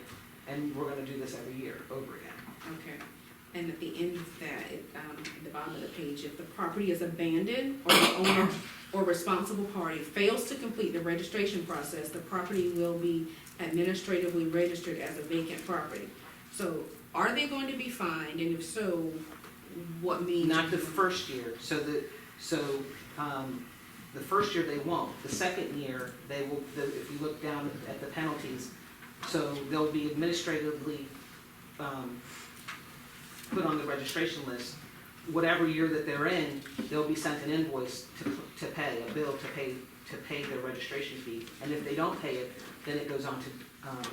and we're gonna do this every year, over again. Okay. And at the end of that, at the bottom of the page, if the property is abandoned or the owner or responsible party fails to complete the registration process, the property will be administratively registered as a vacant property. So are they going to be fined, and if so, what means? Not the first year, the first year they won't. The second year, they will, if you look down at the penalties, so they'll be administratively put on the registration list. Whatever year that they're in, they'll be sent an invoice to pay, a bill to pay their registration fee. And if they don't pay it, then it goes on to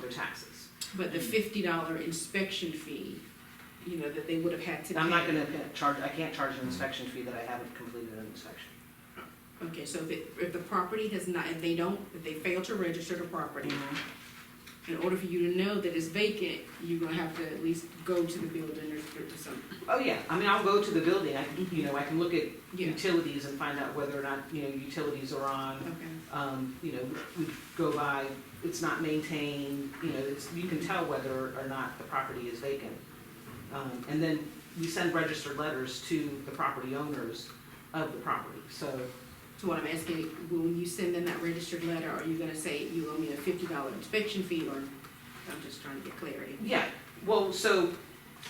their taxes. But the $50 inspection fee, that they would have had to pay. I'm not gonna charge, I can't charge an inspection fee that I haven't completed an inspection. Okay, so if the property has not, if they fail to register the property, in order for you to know that it's vacant, you're gonna have to at least go to the building or something. Oh, yeah, I mean, I'll go to the building, I can, you know, I can look at Yeah. utilities and find out whether or not, you know, utilities are on. Okay. You know, we go by, it's not maintained, you know, you can tell whether or not the property is vacant. And then we send registered letters to the property owners of the property, so. So what I'm asking, when you send them that registered letter, are you gonna say you owe me a $50 inspection fee, or, I'm just trying to get clarity? Yeah, well, so,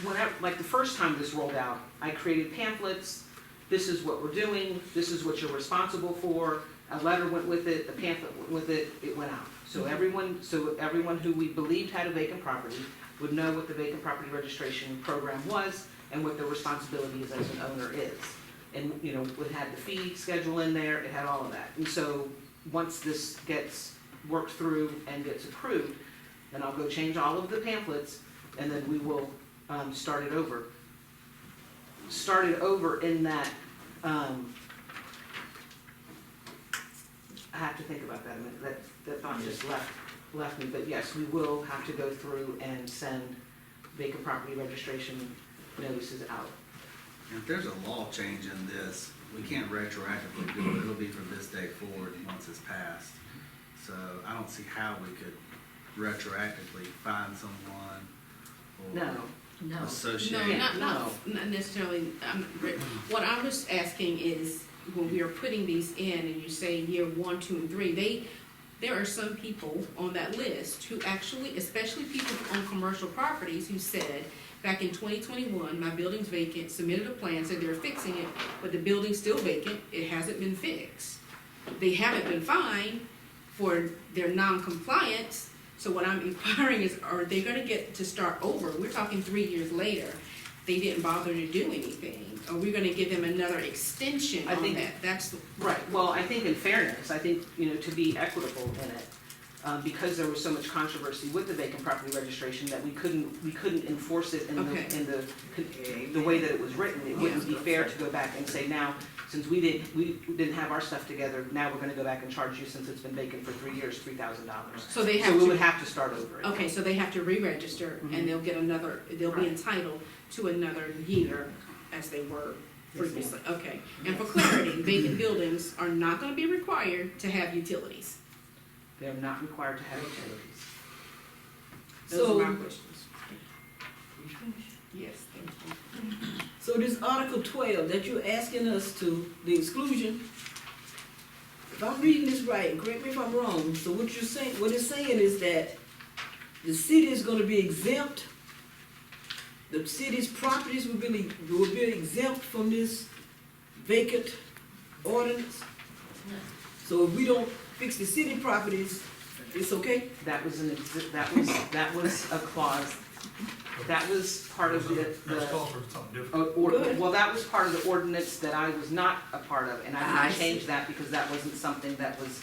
whenever, like the first time this rolled out, I created pamphlets, this is what we're doing, this is what you're responsible for, a letter went with it, the pamphlet went with it, it went out. So everyone who we believed had a vacant property would know what the vacant property registration program was and what their responsibilities as an owner is. And, you know, it had the fee schedule in there, it had all of that. And so, once this gets worked through and gets approved, then I'll go change all of the pamphlets, and then we will, start it over. Start it over in that, I have to think about that a minute, that thought just left me, but yes, we will have to go through and send vacant property registration notices out. And if there's a law change in this, we can't retroactively do it, it'll be from this day forward once it's passed. So I don't see how we could retroactively find someone or No, associate. not necessarily. What I was asking is, when we are putting these in and you say year 1, 2, and 3, there are some people on that list who actually, especially people on commercial properties, who said, back in 2021, my building's vacant, submitted a plan, said they were fixing it, but the building's still vacant, it hasn't been fixed. They haven't been fined for their non-compliance, so what I'm inquiring is, are they gonna get to start over? We're talking 3 years later, they didn't bother to do anything. Are we gonna give them another extension on that? That's the. Right, well, I think in fairness, I think, you know, to be equitable in it, because there was so much controversy with the vacant property registration that we couldn't enforce it in the way that it was written. It wouldn't be fair to go back and say, now, since we didn't have our stuff together, now we're gonna go back and charge you, since it's been vacant for 3 years, $3,000. So they have we to- would have to start over. Okay, so they have to re-register, and they'll get they'll be entitled to another year as they were previously. Okay, and for clarity, vacant buildings are not gonna be required to have utilities. They're not required to have utilities. Those are my questions. Yes, thank you. So this Article 12 that you're asking us to, the exclusion, if I'm reading this right, and correct me if I'm wrong, so what you're saying, what it's saying is that the city is gonna be exempt, the city's properties will be exempt from this vacant ordinance? So if we don't fix the city properties, it's okay? That was that was a clause. That was part of That's called for something different. well, that was part of the ordinance that I was not a part of, and I I didn't change see. that because that wasn't something that was,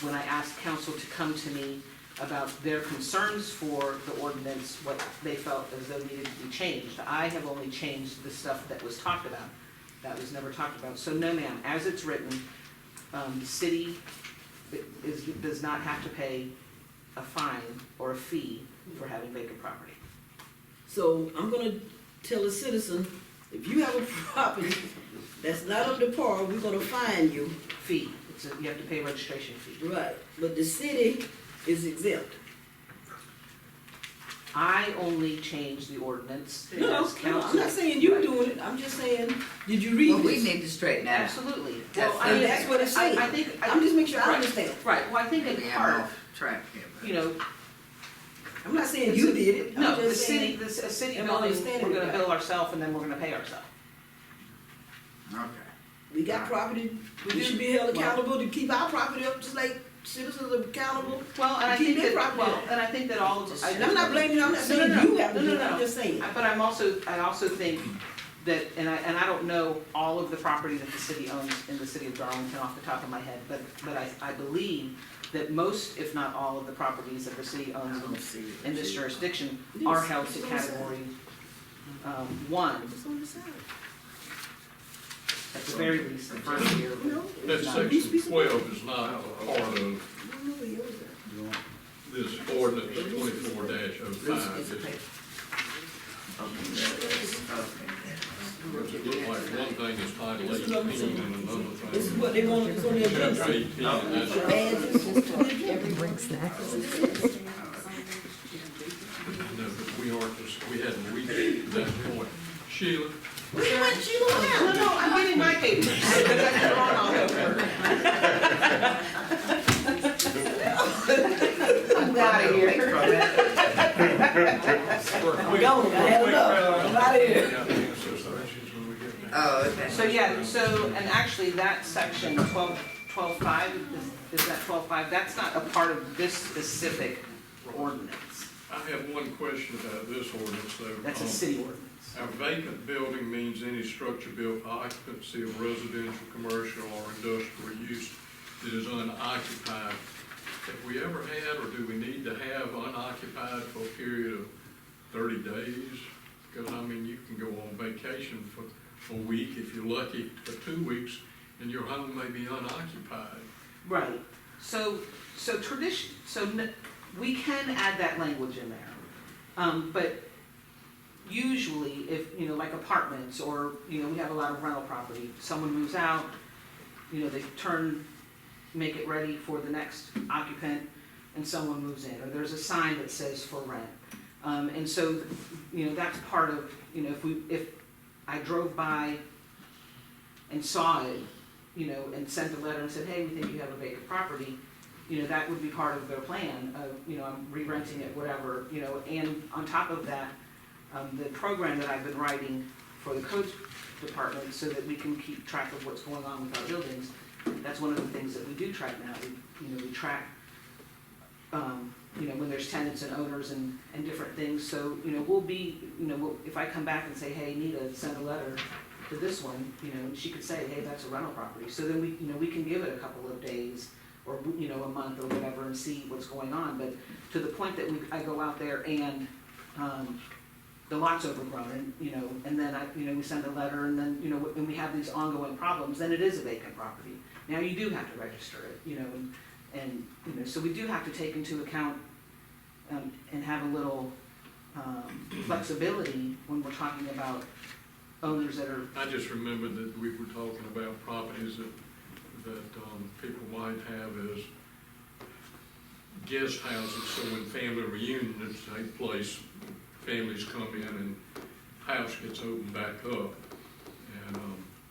when I asked council to come to me about their concerns for the ordinance, what they felt as though needed to be changed. I have only changed the stuff that was talked about. That was never talked about. So no, ma'am, as it's written, the city does not have to pay a fine or a fee for having vacant property. So I'm gonna tell a citizen, if you have a property that's not up to par, we're gonna fine you. Fee, you have to pay a registration fee. Right, but the city is exempt. I only changed the ordinance. No, as I'm council. not saying you doing it, I'm just saying, did you read Well, we this? need to straighten that out. Absolutely. That's Well, the- I mean, that's what it's saying. I think. I'm just making sure I right, understand. Right, well, I think in Maybe I'm part, off track here, but- you know, I'm not saying you did it, no, I'm the just saying. city, a city am I building, understanding we're gonna it bill ourselves and then we're gonna pay ourselves. Okay. We got property, we should be held accountable to keep our property up, just like citizens are accountable. Well, and I Keep think their that, property well, up. and I think that all of, And I'm not blaming you, I'm not saying you have to do it, I'm just saying. But I also think that, and I don't know all of the property that the city owns in the city of Darlington off the top of my head, but I believe that most, if not all, of the properties that the city owns in this jurisdiction are held to category 1. It's on the side. At the very least, the first year. That section 12 is not a part of No, yours are. this ordinance 24-05. It looks like one thing is title 18 and another thing. This is what they want, it's on their Chapter agenda. 18, and that's, Bring snacks. no, but we hadn't reached that point. Sheila? Where went Sheila now? No, I'm getting my papers. I'm out of here. I'm going, I had enough, I'm out of here. Oh, okay. So, yeah, so, and actually that section 12.5, is that 12.5, that's not a part of this specific ordinance. I have one question about this ordinance, though. That's a city ordinance. A vacant building means any structure built for occupancy of residential, commercial, or industrial use that is unoccupied. Have we ever had, or do we need to have unoccupied for a period of 30 days? Because, I mean, you can go on vacation for a week, if you're lucky, for 2 weeks, and your home may be unoccupied. Right, so we can add that language in there. But usually, if, you know, like apartments, or, you know, we have a lot of rental property, someone moves out, you know, they make it ready for the next occupant, and someone moves in, or there's a sign that says for rent. And so, you know, that's part of, you know, if I drove by and saw it, you know, and sent a letter and said, hey, we think you have a vacant property, you know, that would be part of their plan of, you know, I'm re-renting it, whatever, you know, and on top of that, the program that I've been writing for the codes department so that we can keep track of what's going on with our buildings, that's one of the things that we do track now. We track, you know, when there's tenants and owners and different things. So, you know, we'll be, you know, if I come back and say, hey, Nita, send a letter to this one, you know, she could say, hey, that's a rental property. So then we, you know, we can give it a couple of days or, you know, a month or whatever and see what's going on. But to the point that I go out there and the lot's overgrown, and, you know, and then we send a letter, and then, you know, and we have these ongoing problems, then it is a vacant property. Now you do have to register it, you know, and you know, so we do have to take into account and have a little flexibility when we're talking about owners that are. I just remembered that we were talking about properties that people might have as guest houses, so when family reunions take place, families come in and house gets opened back up.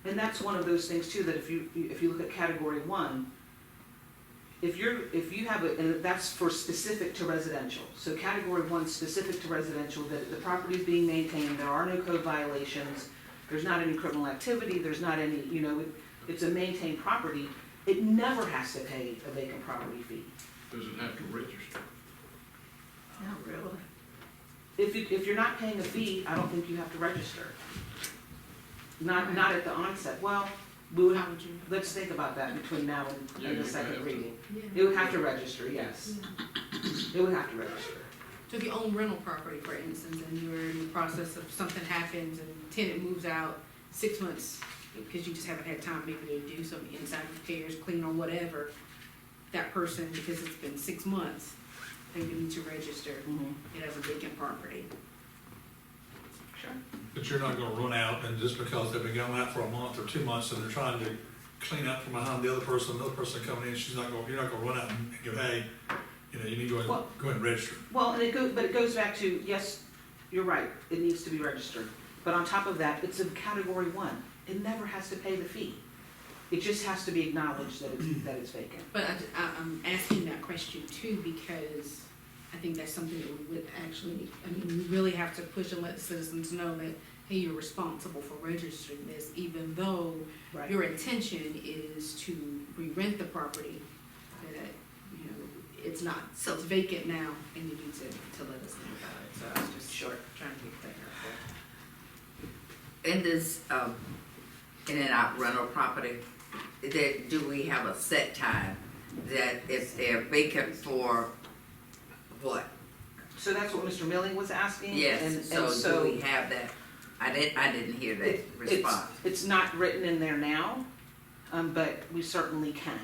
And that's one of those things too, that if you look at category 1, if you have and that's for specific to residential. So category 1 specific to residential, that the property is being maintained, there are no code violations, there's not any criminal activity, there's not any, you know, it's a maintained property, it never has to pay a vacant property fee. Does it have to register? Not really. If you're not paying a fee, I don't think you have to register. Not at the onset. Well, we would have, let's think about that between now and the second reading. It would have to register, yes. It would have to register. So if you own rental property, for instance, and you're in the process of something happens and tenant moves out 6 months because you just haven't had time maybe to do some inside repairs, clean or whatever, that person, because it's been 6 months, they would need to register it as a vacant property. Sure. But you're not gonna run out, and just because they've been going out for a month or 2 months and they're trying to clean up from behind the other person coming in, you're not gonna run out and go, hey, you know, you need to go ahead and register. Well, and it goes back to, yes, you're right, it needs to be registered. But on top of that, it's a category 1. It never has to pay the fee. It just has to be acknowledged that it's vacant. But I'm asking that question too because I think that's something that we would actually, I mean, we really have to push and let citizens know that, hey, you're responsible for registering this, even though your intention is to re-rent the property, that, you know, it's not, so it's vacant now, and you need to let us know about it. So I was just trying to get that out there. In this, in and out rental property, do we have a set time that if they're vacant for what? So that's what Mr. Milling was asking? Yes, and so do we have that? I didn't hear that response. It's not written in there now, but we certainly can.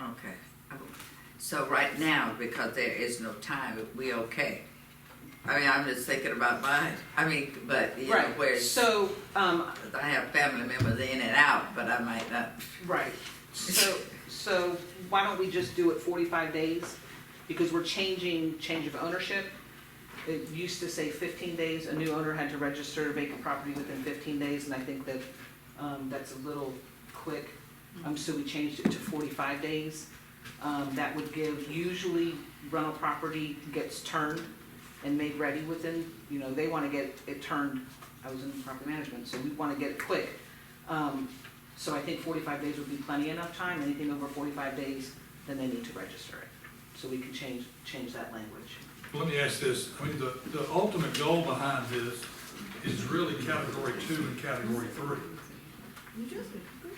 Okay. So right now, because there is no time, we okay. I mean, I'm just thinking about mine. I mean, but you know, Right, where's, so, I have family members in and out, but I might not. right, so why don't we just do it 45 days? Because we're changing change of ownership. It used to say 15 days, a new owner had to register vacant property within 15 days, and I think that, that's a little quick. So we changed it to 45 days. That would give, usually rental property gets turned and made ready within, you know, they wanna get it turned, I was in property management, so we wanna get it quick. So I think 45 days would be plenty enough time, anything over 45 days, then they need to register it. So we can change that language. Let me ask this, I mean, the ultimate goal behind this is really category 2 and category 3.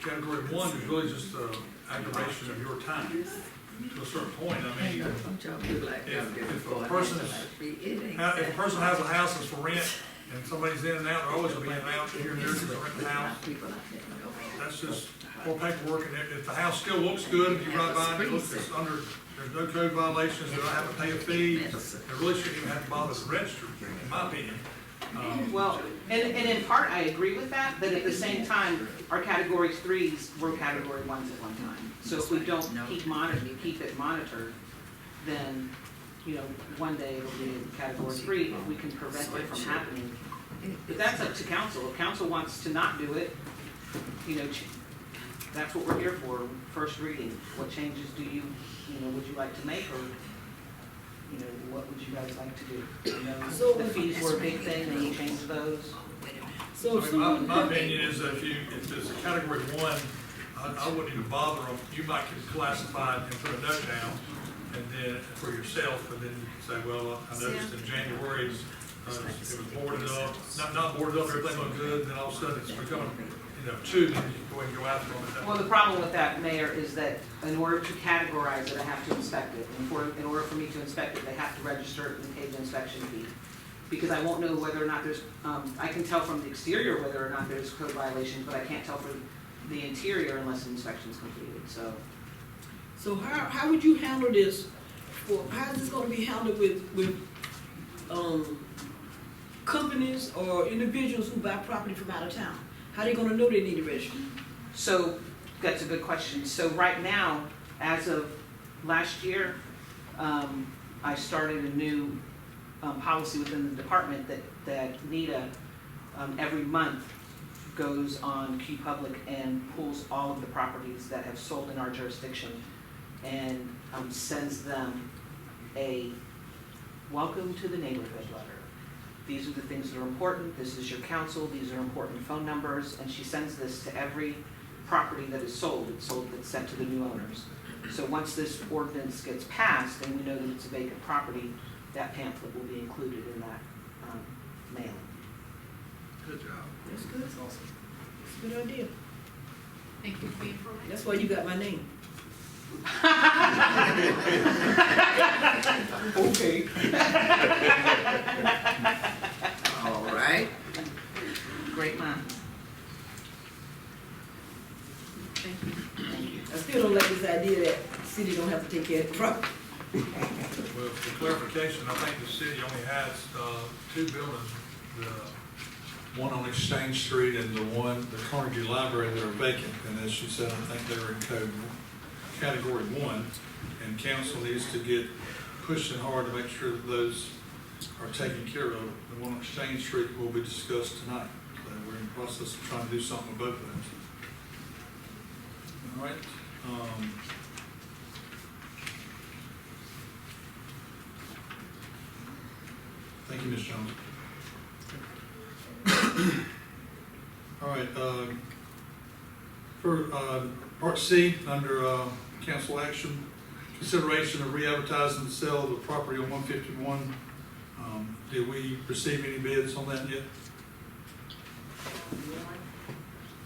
Category 1 is really just aggravation of your time, to a certain point, I mean, if a person has a house that's for rent, and somebody's in and out, they're always gonna be in and out, here and there, because they're renting the house. That's just more paperwork, and if the house still looks good, if you ride by and it looks, it's under, there's no code violations, they don't have to pay a fee, they really shouldn't even have to bother to register, in my opinion. Well, and in part, I agree with that, but at the same time, our category 3s were category 1s at one time. So if we don't keep it monitored, then, you know, one day it'll be in category 3, if we can prevent it from happening. But that's up to council. If council wants to not do it, you know, that's what we're here for, first reading. What changes do you know, would you like to make, or, you know, what would you guys like to do? You know, the fees were a big thing, and we changed those. So if My someone, opinion is that if it's a category 1, I wouldn't even bother them, you might get classified and put a note down, and then, for yourself, and then you can say, well, I noticed in January, it was boarded up, not boarded up, everything looked good, and then all of a sudden it's becoming, you know, 2, then you go ahead and go after them at that. Well, the problem with that, Mayor, is that in order to categorize it, I have to inspect it. And in order for me to inspect it, they have to register it and pay the inspection fee. Because I won't know whether or not there's, I can tell from the exterior whether or not there's code violations, but I can't tell from the interior unless the inspection is completed, so. so how would you handle this? How is this gonna be handled with companies or individuals who buy property from out of town? How they gonna know they need to register? So, that's a good question. So right now, as of last year, I started a new policy within the department that NITA, every month, goes on Q Public and pulls all of the properties that have sold in our jurisdiction and sends them a welcome to the neighborhood letter. These are the things that are important, this is your council, these are important phone numbers, and she sends this to every property that is sold, it's sent to the new owners. So once this ordinance gets passed and we know that it's a vacant property, that pamphlet will be included in that mailing. Good job. That's good. That's awesome. That's a good idea. Thank you for the information. That's why you got my name. Okay. All right. Great man. Thank you. I still don't like this idea that the city don't have to take care of the property. Well, for clarification, I think the city only has 2 buildings, the one on Exchange Street and the Carnegie Library that are vacant. And as she said, I think they're in code category 1, and council needs to get pushing hard to make sure that those are taken care of. The one on Exchange Street will be discussed tonight. So we're in the process of trying to do something with both of those. All right. Thank you, Ms. Jones. All right, for Part C, under council action, consideration of re-advertising the sale of the property on 151. Did we receive any bids on that yet?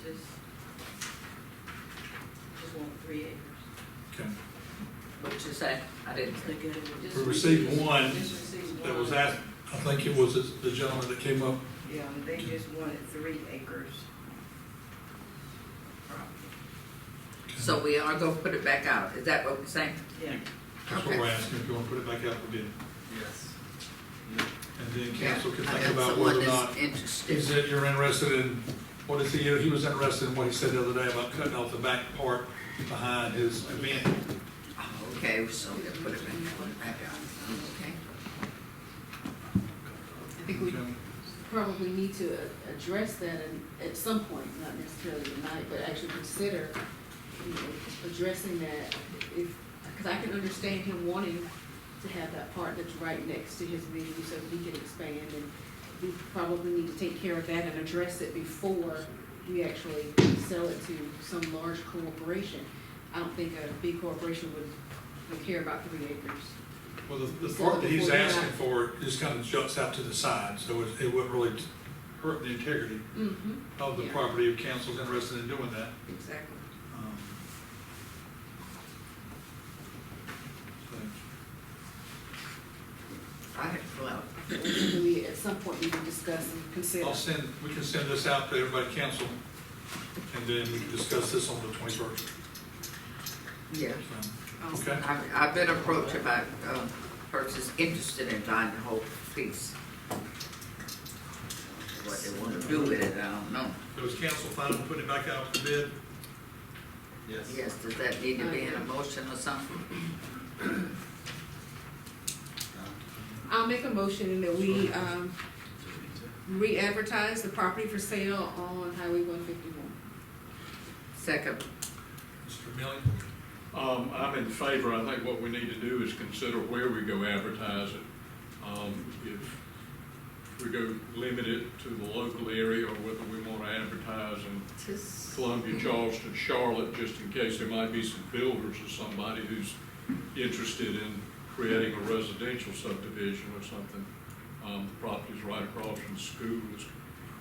Just want 3 acres. Okay. What you say? I didn't. We received one that was asked, I think it was the gentleman that came up. Yeah, they just wanted 3 acres. So we are gonna put it back out, is that what we're saying? Yeah. That's what we're asking, if you wanna put it back out for bid. Yes. And then council can I think got about someone whether or that's not, interested. is that you're interested in, what is he was interested in what he said the other day about cutting off the back part behind his event. Okay, so we'll put it back out. Okay. I think we probably need to address that at some point, not necessarily tonight, but actually consider, addressing that if, because I can understand him wanting to have that part that's right next to his venue so that he can expand, and we probably need to take care of that and address it before we actually sell it to some large corporation. I don't think a big corporation would care about 3 acres. Well, the part that he's asking for just kind of juts out to the side, so it wouldn't really hurt the integrity of the Yeah. property if council's interested in doing that. Exactly. Well, We, at some point, need to discuss and consider. We can send this out to everybody, council, and then we can discuss this on the 21st. yeah. Okay? I've been approached by persons interested in buying the whole piece. What they want to do with it, I don't know. So is council fine with putting it back out for bid? Yes. Yes, does that need to be in a motion or something? I'll make a motion that we, re-advertise the property for sale on Highway 151. Second. Mr. Millie? I'm in favor. I think what we need to do is consider where we go advertise it. If we go limit it to the local area, or whether we want to advertise in Columbia, Charleston, Charlotte, just in case there might be some builders or somebody who's interested in creating a residential subdivision or something. The property's right across from the schools.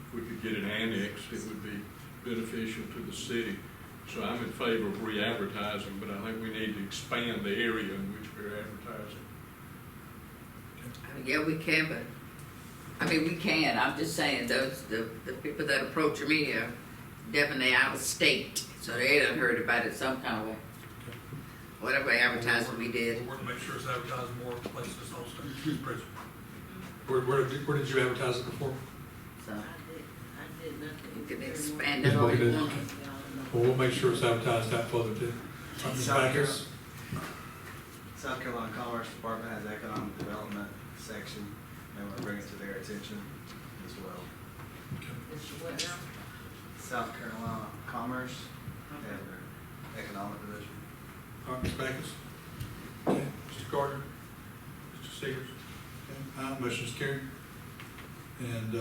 If we could get it annexed, it would be beneficial to the city. So I'm in favor of re-advertising, but I think we need to expand the area in which we're advertising. Yeah, we can, but, we can, I'm just saying, the people that approach me are definitely out of state, so they done heard about it some kind of way. Whatever advertising we did. We're to make sure it's advertised in more places also. Where did you advertise it before? So, you can expand it all you want. Well, we'll make sure it's advertised that further too. Ms. Backus? South Carolina Commerce Department has economic development section, and we'll bring it to their attention as well. South Carolina Commerce, they have their economic division. All right, Ms. Backus? Okay, Mr. Gardner? Mr. Seegers? Okay, motion's carried. And,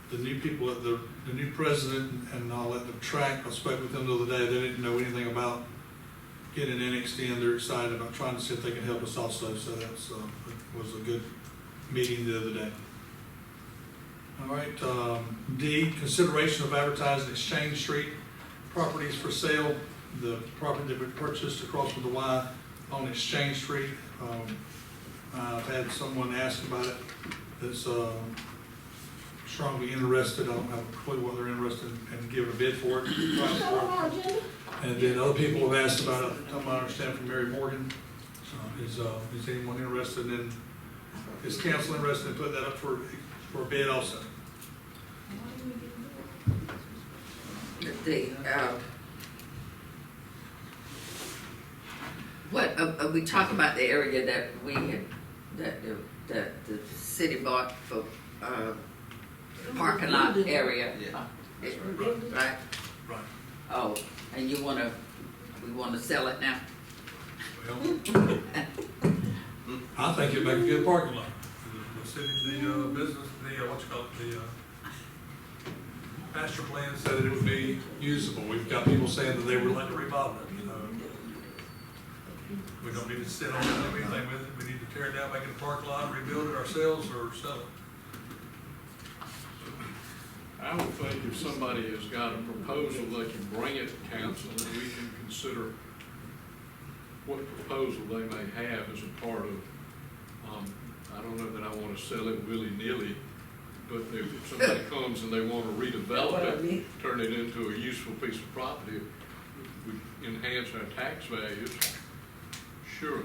the new people at the new president and all at the track, I spoke with them the other day, they didn't know anything about getting annexed in. They're excited about trying to see if they can help us also, so that's, was a good meeting the other day. All right, D, consideration of advertising Exchange Street properties for sale. The property that we purchased across from the Y on Exchange Street. I've had someone ask about it that's, strongly interested. I don't have a clue what they're interested in giving a bid for it. And then other people have asked about it. I understand from Mary Morgan. Is anyone interested in? Is council interested in putting that up for a bid also? We talk about the area that we had, that the city bought for, parking lot area. Yeah. Right? Right. Oh, and we wanna sell it now? Well, I think it'd make a good parking lot. The city, the business, the master plan said that it would be usable. We've got people saying that they would like to remodel it, We don't need to sit on it, do anything with it. We need to tear it down, make it a parking lot, rebuild it ourselves, or sell it. I would think if somebody has got a proposal, they can bring it to council and we can consider what proposal they may have as a part of, I don't know that I want to sell it willy-nilly, but if somebody comes and they want to redevelop it, turn it into a useful piece of property, we enhance our tax values, sure.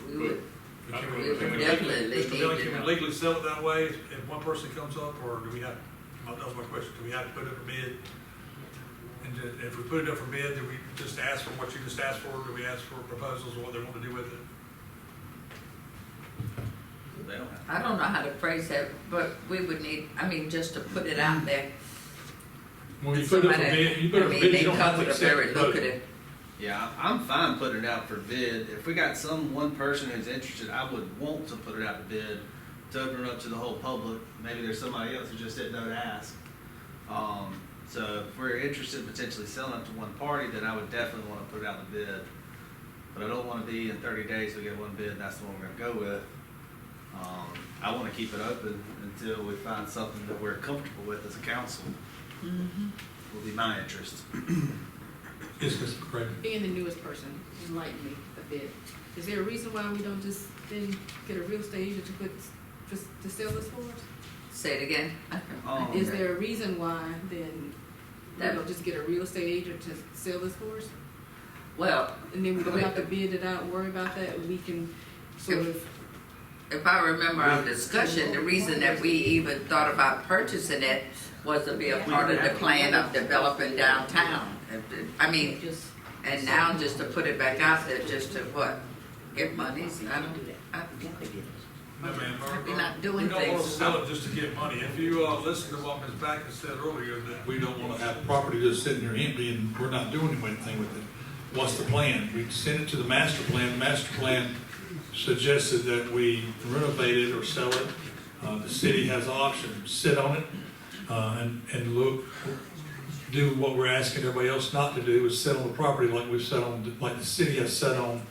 we would, Can we would can definitely legally- Mr. need Miller, to can know. we legally sell it that way if one person comes up, or do we have, that was my question, do we have to put it up for bid? And if we put it up for bid, do we just ask for what you just asked for, or do we ask for proposals of what they want to do with it? They don't have. I don't know how to phrase that, but we would need, I mean, just to put it out there. When you put it up for Somebody- bid, you put it up I for mean, bid, they you don't have come to with a accept very it, but lucrative. Yeah, I'm fine putting it out for bid. If we got one person who's interested, I would want to put it out to bid to open it up to the whole public. Maybe there's somebody else who just didn't know to ask. So if we're interested in potentially selling it to one party, then I would definitely want to put it out to bid. But I don't want to be in 30 days we get one bid and that's the one we're going to go with. I want to keep it open until we find something that we're comfortable with as a council. Will be my interest. Yes, Mr. McRavin. Being the newest person, enlighten me a bit. Is there a reason why we don't just then get a real estate agent to to sell this for us? Say it again. Is there a reason why then we That- don't just get a real estate agent to sell this for us? Well, And then we don't have to bid it out, worry about that, we can sort of, if I remember our discussion, the reason that we even thought about purchasing it was to be a part of the plan of developing downtown. I mean, and now just to put it back out there, just to what, get monies? No, ma'am. We're not doing We don't want to things. sell it just to get money. If you, listen to what Ms. Backus said earlier, that we don't want to have property just sitting there empty and we're not doing anything with it. What's the plan? We send it to the master plan. The master plan suggested that we renovate it or sell it. The city has the option, sit on it, and look, do what we're asking everybody else not to do, is sit on the property like we've sat on, like the city has sat on,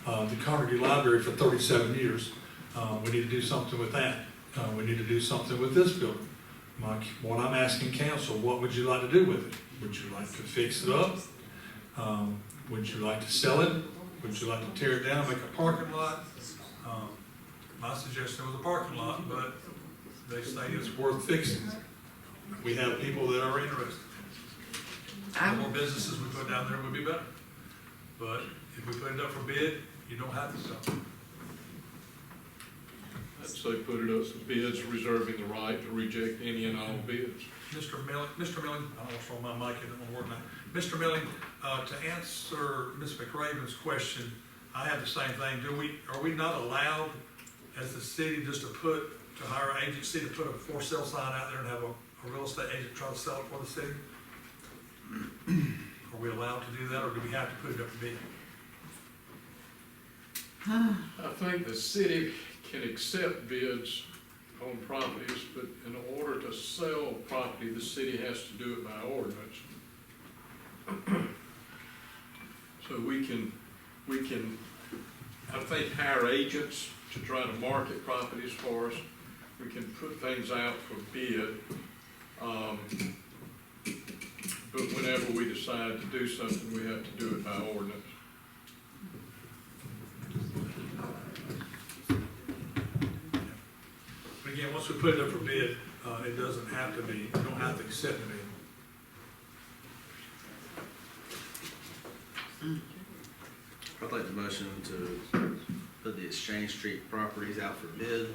the Carnegie Library for 37 years. We need to do something with that. We need to do something with this building. What I'm asking council, what would you like to do with it? Would you like to fix it up? Would you like to sell it? Would you like to tear it down, and make a parking lot? My suggestion was a parking lot, but they say it's worth fixing. We have people that are interested. The more businesses we put down there would be better. But if we put it up for bid, you don't have to sell it. I'd say put it up for bids, reserving the right to reject any and all bids. Mr. Milling, I don't know what's wrong with my mic, it don't work now. Mr. Milling, to answer Ms. McRaven's question, I have the same thing. Are we not allowed as the city just to hire an agency to put a for sale sign out there and have a real estate agent try to sell it for the city? Are we allowed to do that, or do we have to put it up for bid? I think the city can accept bids on properties, but in order to sell property, the city has to do it by ordinance. So we can, I think, hire agents to try to market properties for us. We can put things out for bid. But whenever we decide to do something, we have to do it by ordinance. But again, once we put it up for bid, it doesn't have to be, you don't have to accept the bid. I'd like the motion to put the Exchange Street properties out for bid.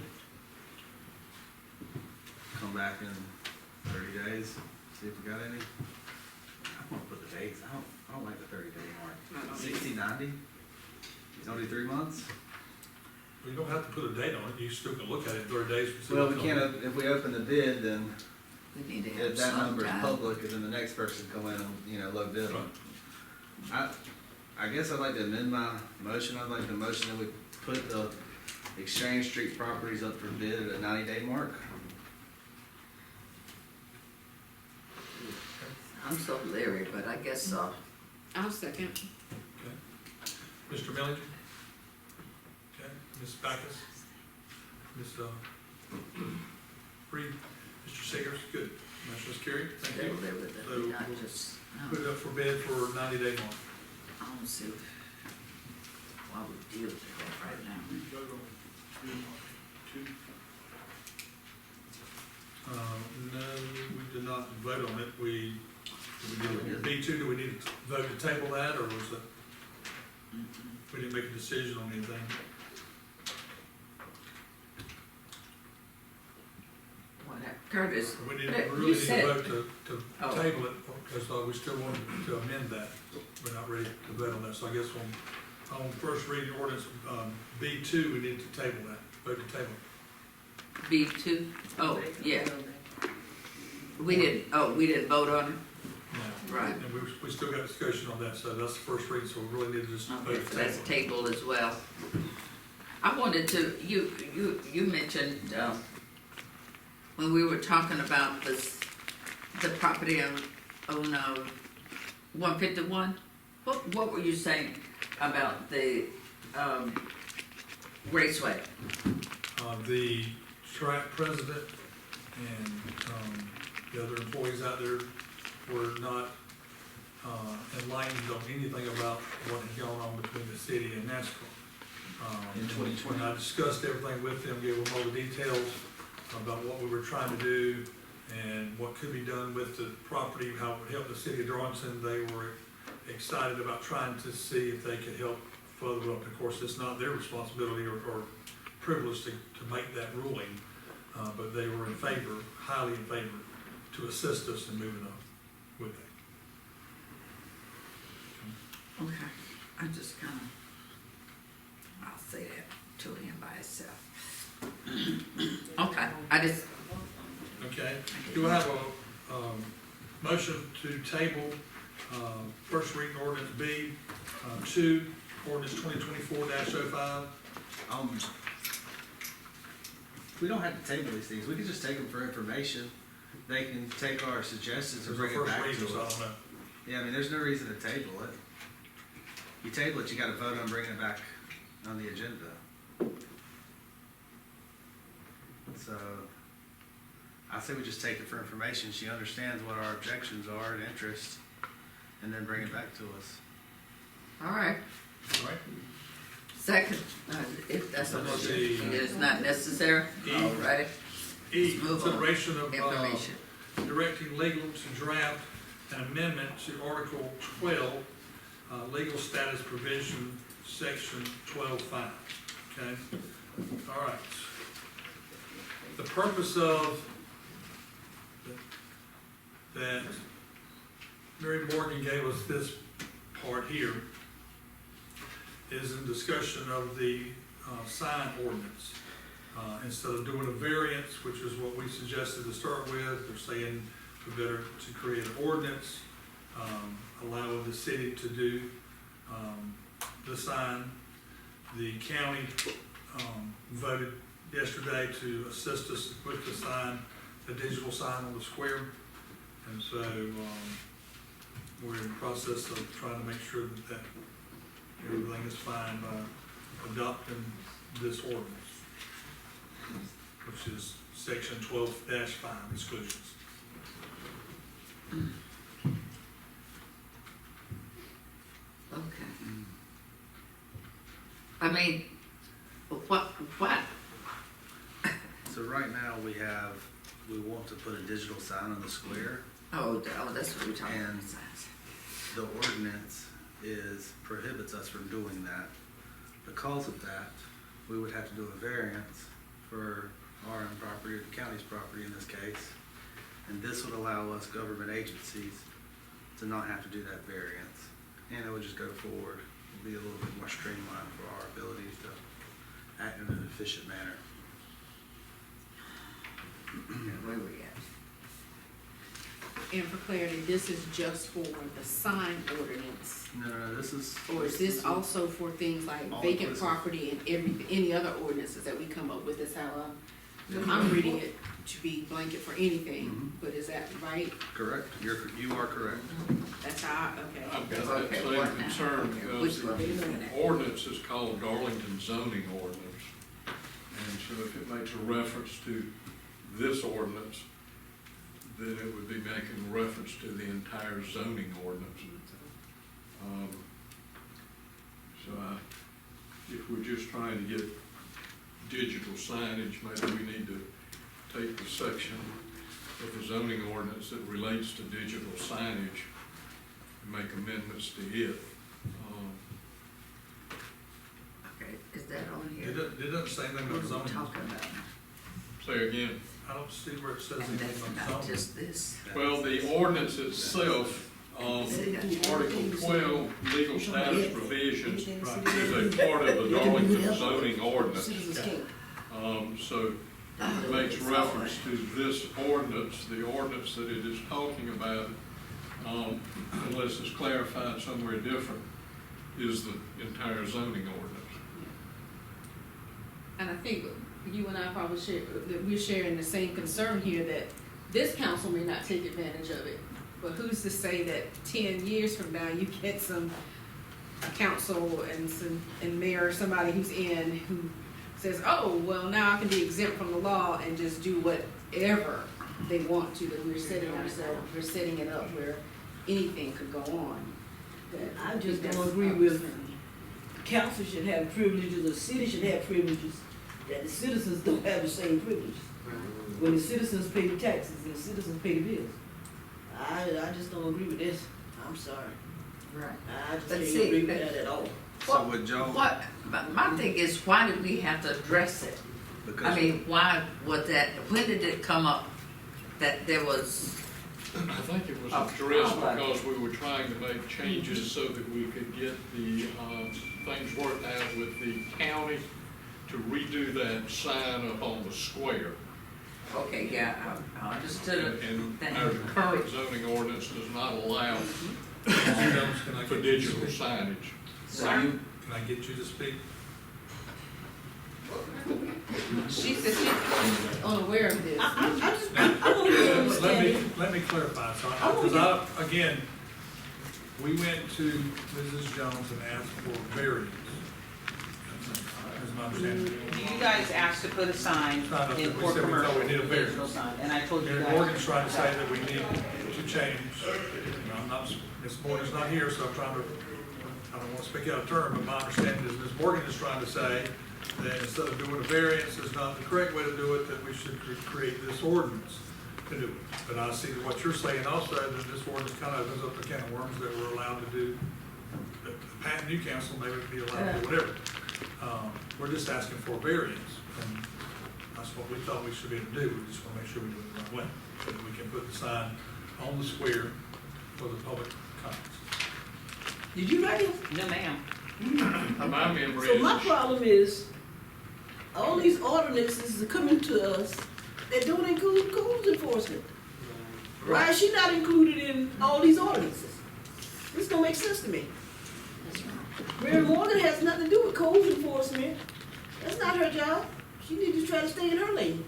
Come back in 30 days, see if we got any. I want to put the dates, I don't like the 30-day mark. 60, 90? It's only 3 months? You don't have to put a date on it, you still can look at it in 30 days. and see Well, what's we on can't, it. if we open the bid, then We need to have if that some number is time. public, and then the next person come in and, low bid on it. I guess I'd like to amend my motion. I'd like the motion that we put the Exchange Street properties up for bid at a 90-day mark. I'm so leery, but I guess so. I'll second. Mr. Milling? Okay, Ms. Backus? Ms. Reed? Mr. Sagers? Good. Motion is carried. Thank Stay you. there with it, So not we'll just, put it up for bid for 90-day mark. I don't see why we deal with that right now. No, we did not vote on it. We B2, do we need to vote to table that, or was that? We didn't make a decision on anything. Curtis, We but need, we you really need to said, vote to Oh. table it, because we still want to amend that. We're not ready to vote on that, so I guess on first reading ordinance, B2, we need to table that, vote to table. B2, oh, yeah. We didn't vote on it? No. Right. And we still got discussion on that, so that's the first reading, so we really need to just vote Okay, to so that's table. tabled as well. I wanted to, you mentioned, when we were talking about this, the property on 151, what were you saying about the, raceway? The track president and, the other employees out there were not, enlightened on anything about what had gone on between the city and NASCAR. In 2020. When I discussed everything with them, gave them all the details about what we were trying to do and what could be done with the property, how it would help the city of Darlington, they were excited about trying to see if they could help further up. Of course, it's not their responsibility or privilege to make that ruling, but they were in favor, highly in favor, to assist us in moving on with that. Okay, I just kind of, I'll say that to him by itself. Okay, I just, Okay, do I have a, motion to table, first reading ordinance B, 2, ordinance 2024-05? We don't have to table these things, we can just take them for information. They can take our suggestions and There's bring a it first back reading, so to I us. don't know. Yeah, I mean, there's no reason to table it. You table it, you gotta vote on bringing it back on the agenda. So, I say we just take it for information, she understands what our objections are and interests, and then bring it back to us. all right, All right? second, if that's a Let's motion, see. it is not necessary, E. all right, E, Let's move on. consideration of, information. directing legal to draft an amendment to Article 12, legal status provision, section 12.5, okay? All right. The purpose of that, Mary Morgan gave us this part here, is in discussion of the sign ordinance. Instead of doing a variance, which is what we suggested to start with, they're saying we better to create an ordinance, allowing the city to do the sign. The county voted yesterday to assist us with the sign, the digital sign on the square. And so we're in the process of trying to make sure that everything is fine by adopting this ordinance, which is section 12-5 exclusions. Okay. I mean, what, So right now, we want to put a digital sign on the square. oh, that's what we're talking about. And the ordinance prohibits us from doing that. Because of that, we would have to do a variance for our own property, or the county's property in this case. And this would allow us government agencies to not have to do that variance. And it would just go forward, be a little bit more streamlined for our abilities to act in an efficient manner. Where we at? And for clarity, this is just for the sign ordinance, No, this is. or is this also for things like All vacant inclusive. property and any other ordinances that we come up with? Is how I'm reading it to be blanket for anything, Mhm. but is that right? Correct, you are correct. That's how, okay. I've got that Okay, same what now? concern Which because one are you looking the at? ordinance is called Darlington zoning ordinance. And so if it makes a reference to this ordinance, then it would be making reference to the entire zoning ordinance. If we're just trying to get digital signage, maybe we need to take the section of the zoning ordinance that relates to digital signage and make amendments to it. Okay, is that on here? It doesn't say anything What about are we zoning. talking about? Say again. I I don't see where it says And anything that's on not zoning. just this. Well, the ordinance itself, Article 12, legal status provisions, is a part of the Darlington zoning ordinance. Citizens can't. So it makes reference to this ordinance, the ordinance that it is talking about, unless it's clarified somewhere different, is the entire zoning ordinance. And I think you and I probably share, that we're sharing the same concern here, that this council may not take advantage of it. But who's to say that 10 years from now, you get a council and mayor, or somebody who's in, who says, oh, well, now I can be exempt from the law and just do whatever they want to, that we're setting it up where anything could go on. I just don't agree with council should have privileges, the city should have privileges, that the citizens don't have the same privileges. When the citizens pay the taxes and the citizens pay the bills. I just don't agree with this. I'm sorry. Right. I just But can't see, agree with that at all. So would y'all, My thing is, why did we have to address it? I because mean, why was that, when did it come up that there was, I think it was addressed because we were trying to make changes so that we could get the, things worked out with the county to redo that sign up on the square. okay, yeah, I understood it. And our current zoning ordinance does not allow Mr. Jones, can I for get you to digital speak? signage. Sir? Can I get you to speak? She said she's unaware of this. I want to understand. Let me clarify, so, I wanna because again, we went to Mrs. Jones and asked for variance. That's my understanding. You guys asked to put a sign Not in that we Port said we thought Commercial, we need a variance. digital sign, and I told you Mayor guys. Morgan's trying to say that we need to change, I'm not, Ms. Morgan's not here, so I'm trying to, I don't want to speak out of turn, but my understanding is Ms. Morgan is trying to say that instead of doing a variance is not the correct way to do it, that we should create this ordinance to do it. But I see that what you're saying also, that this ordinance kind of opens up the can of worms that we're allowed to do, that the Pat New Council may be allowed to do whatever. We're just asking for a variance, and that's what we thought we should be able to do. We just want to make sure we do it the right way, so that we can put the sign on the square for the public comments. Did you write it? No, ma'am. My memory So my is, problem is, all these ordinances are coming to us that don't include codes enforcement. Why is she not included in all these ordinances? This don't make sense to me. Mary Morgan has nothing to do with codes enforcement. That's not her job. She needs to try to stay in her lane.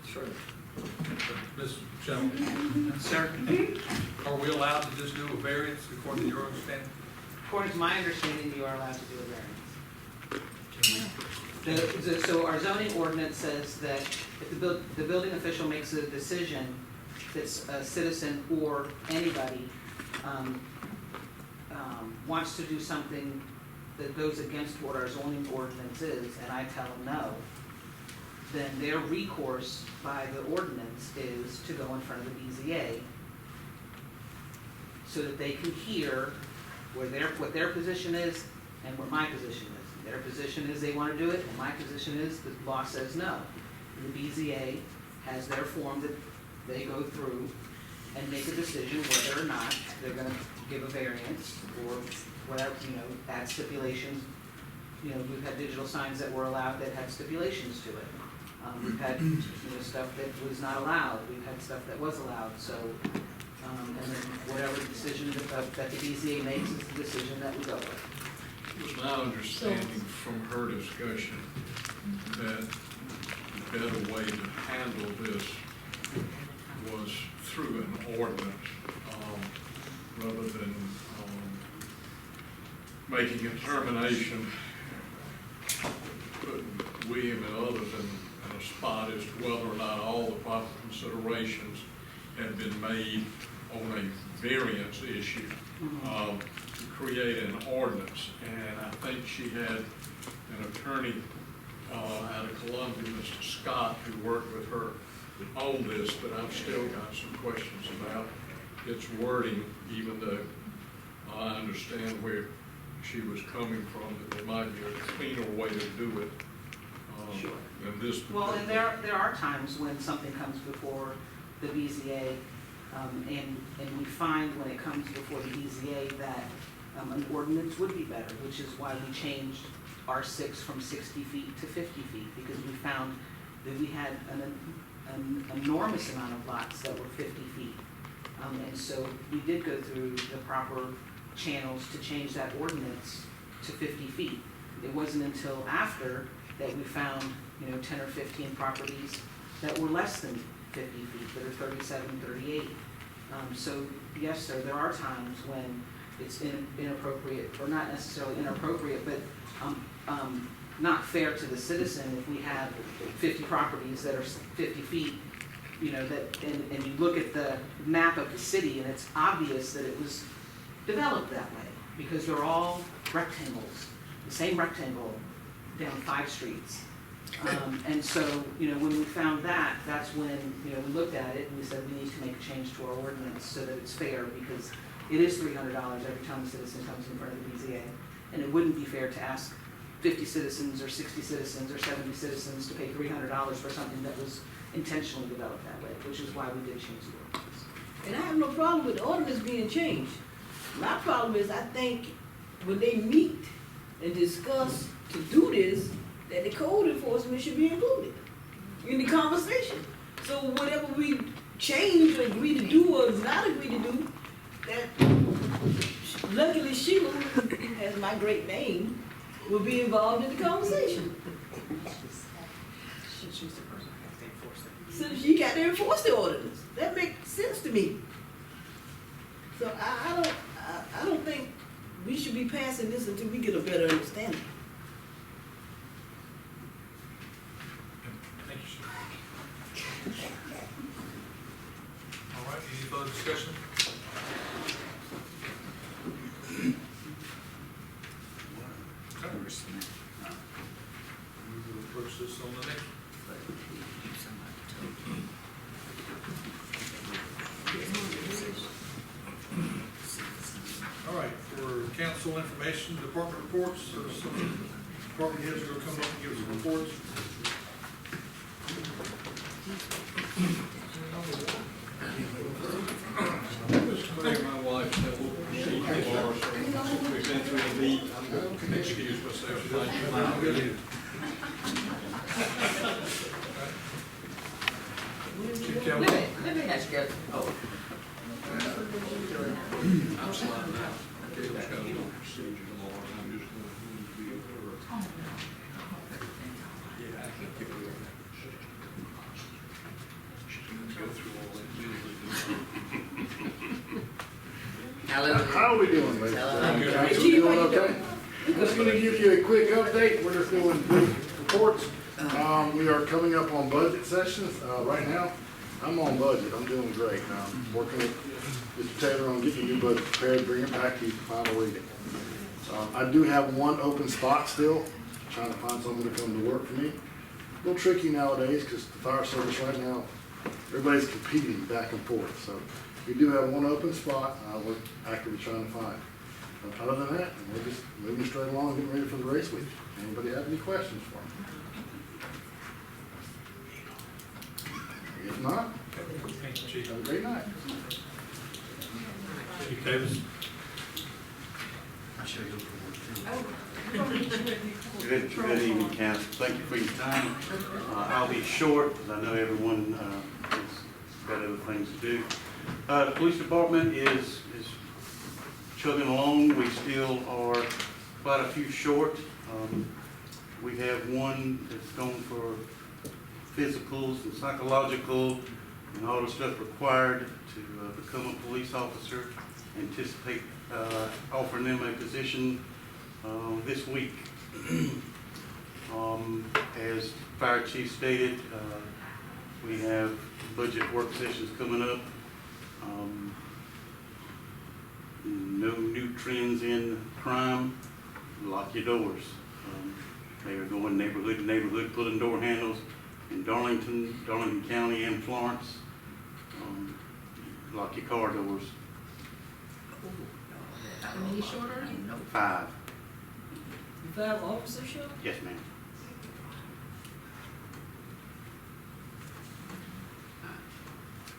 Sure. Ms. Jones, Sir, are we allowed to just do a variance according to your understanding? according to my understanding, you are allowed to do a variance. Can we- So our zoning ordinance says that if the building official makes a decision that's a citizen or anybody wants to do something that goes against what our zoning ordinance is, and I tell them no, then their recourse by the ordinance is to go in front of the BZA so that they can hear what their position is and what my position is. Their position is they want to do it, and my position is the law says no. And the BZA has their form that they go through and make a decision whether or not they're gonna give a variance or whatever, add stipulations. We've had digital signs that were allowed that had stipulations to it. We've had, stuff that was not allowed, we've had stuff that was allowed, so, and then whatever decision that the BZA makes is the decision that we go with. it was my understanding from her discussion that the better way to handle this was through an ordinance, rather than, making a determination, putting William and others in a spot as to whether or not all the proper considerations had been made on a variance issue, to create an ordinance. And I think she had an attorney, out of Columbia, Mr. Scott, who worked with her on this, but I've still got some questions about its wording, even though I understand where she was coming from, that there might be a cleaner way to do it. Sure. And this. Well, and there are times when something comes before the BZA, and we find when it comes before the BZA that an ordinance would be better, which is why we changed R6 from 60 feet to 50 feet, because we found that we had an enormous amount of lots that were 50 feet. And so we did go through the proper channels to change that ordinance to 50 feet. It wasn't until after that we found, 10 or 15 properties that were less than 50 feet, that are 37, 38. So yes, sir, there are times when it's inappropriate, or not necessarily inappropriate, but not fair to the citizen if we have 50 properties that are 50 feet, and you look at the map of the city and it's obvious that it was developed that way because they're all rectangles, the same rectangle down 5 streets. And so, when we found that, that's when, we looked at it and we said we need to make a change to our ordinance so that it's fair, because it is $300 every time a citizen comes in front of the BZA. And it wouldn't be fair to ask 50 citizens or 60 citizens or 70 citizens to pay $300 for something that was intentionally developed that way, which is why we did change the ordinance. And I have no problem with the ordinance being changed. My problem is, I think when they meet and discuss to do this, that the code enforcement should be included in the conversation. So whatever we change or agree to do or not agree to do, that luckily Sheila, who has my great name, will be involved in the conversation. She's the person who has to enforce it. So she got to enforce the ordinance. That makes sense to me. So I don't think we should be passing this until we get a better understanding. Thank you, sir. All right, any further discussion? Okay. We will approach this on the next. All right, for council information, department reports, some department heads are gonna come up and give us reports. My wife said, we'll proceed to ours, so we've been through the meet, I'm going to excuse myself. Chief Kelly. Let me ask you, I'm sliding out. Caleb's got a little procedure tomorrow, and I'm just going to be able to. Yeah, I can pick it up. Go through all that usually. hallelujah. How are we doing, ladies? Hello. Council, doing okay? I'm just gonna give you a quick update, we're just doing brief reports. We are coming up on budget sessions, right now, I'm on budget, I'm doing great. Working with Mr. Taylor on getting the new budget prepared, bring it back to you for final reading. I do have one open spot still, trying to find someone to come to work for me. A little tricky nowadays, because the fire service right now, everybody's competing back and forth, so we do have one open spot, we're actively trying to find. Other than that, we're just moving straight along, getting ready for the race week. Anybody have any questions for me? If not, Thank you, Chief. have a great night. Chief Davis. I'll show you for Good evening, council. Thank you for your time. I'll be short, because I know everyone has got other things to do. The police department is chugging along. We still are quite a few short. We have one that's going for physicals and psychological and all the stuff required to become a police officer. Anticipate offering them a position this week. As Fire Chief stated, we have budget work sessions coming up. No new trends in crime. Lock your doors. They are going neighborhood to neighborhood, pulling door handles in Darlington County, and Florence. Lock your car doors. How many short are you? 5. You 5 officers, sure? Yes, ma'am.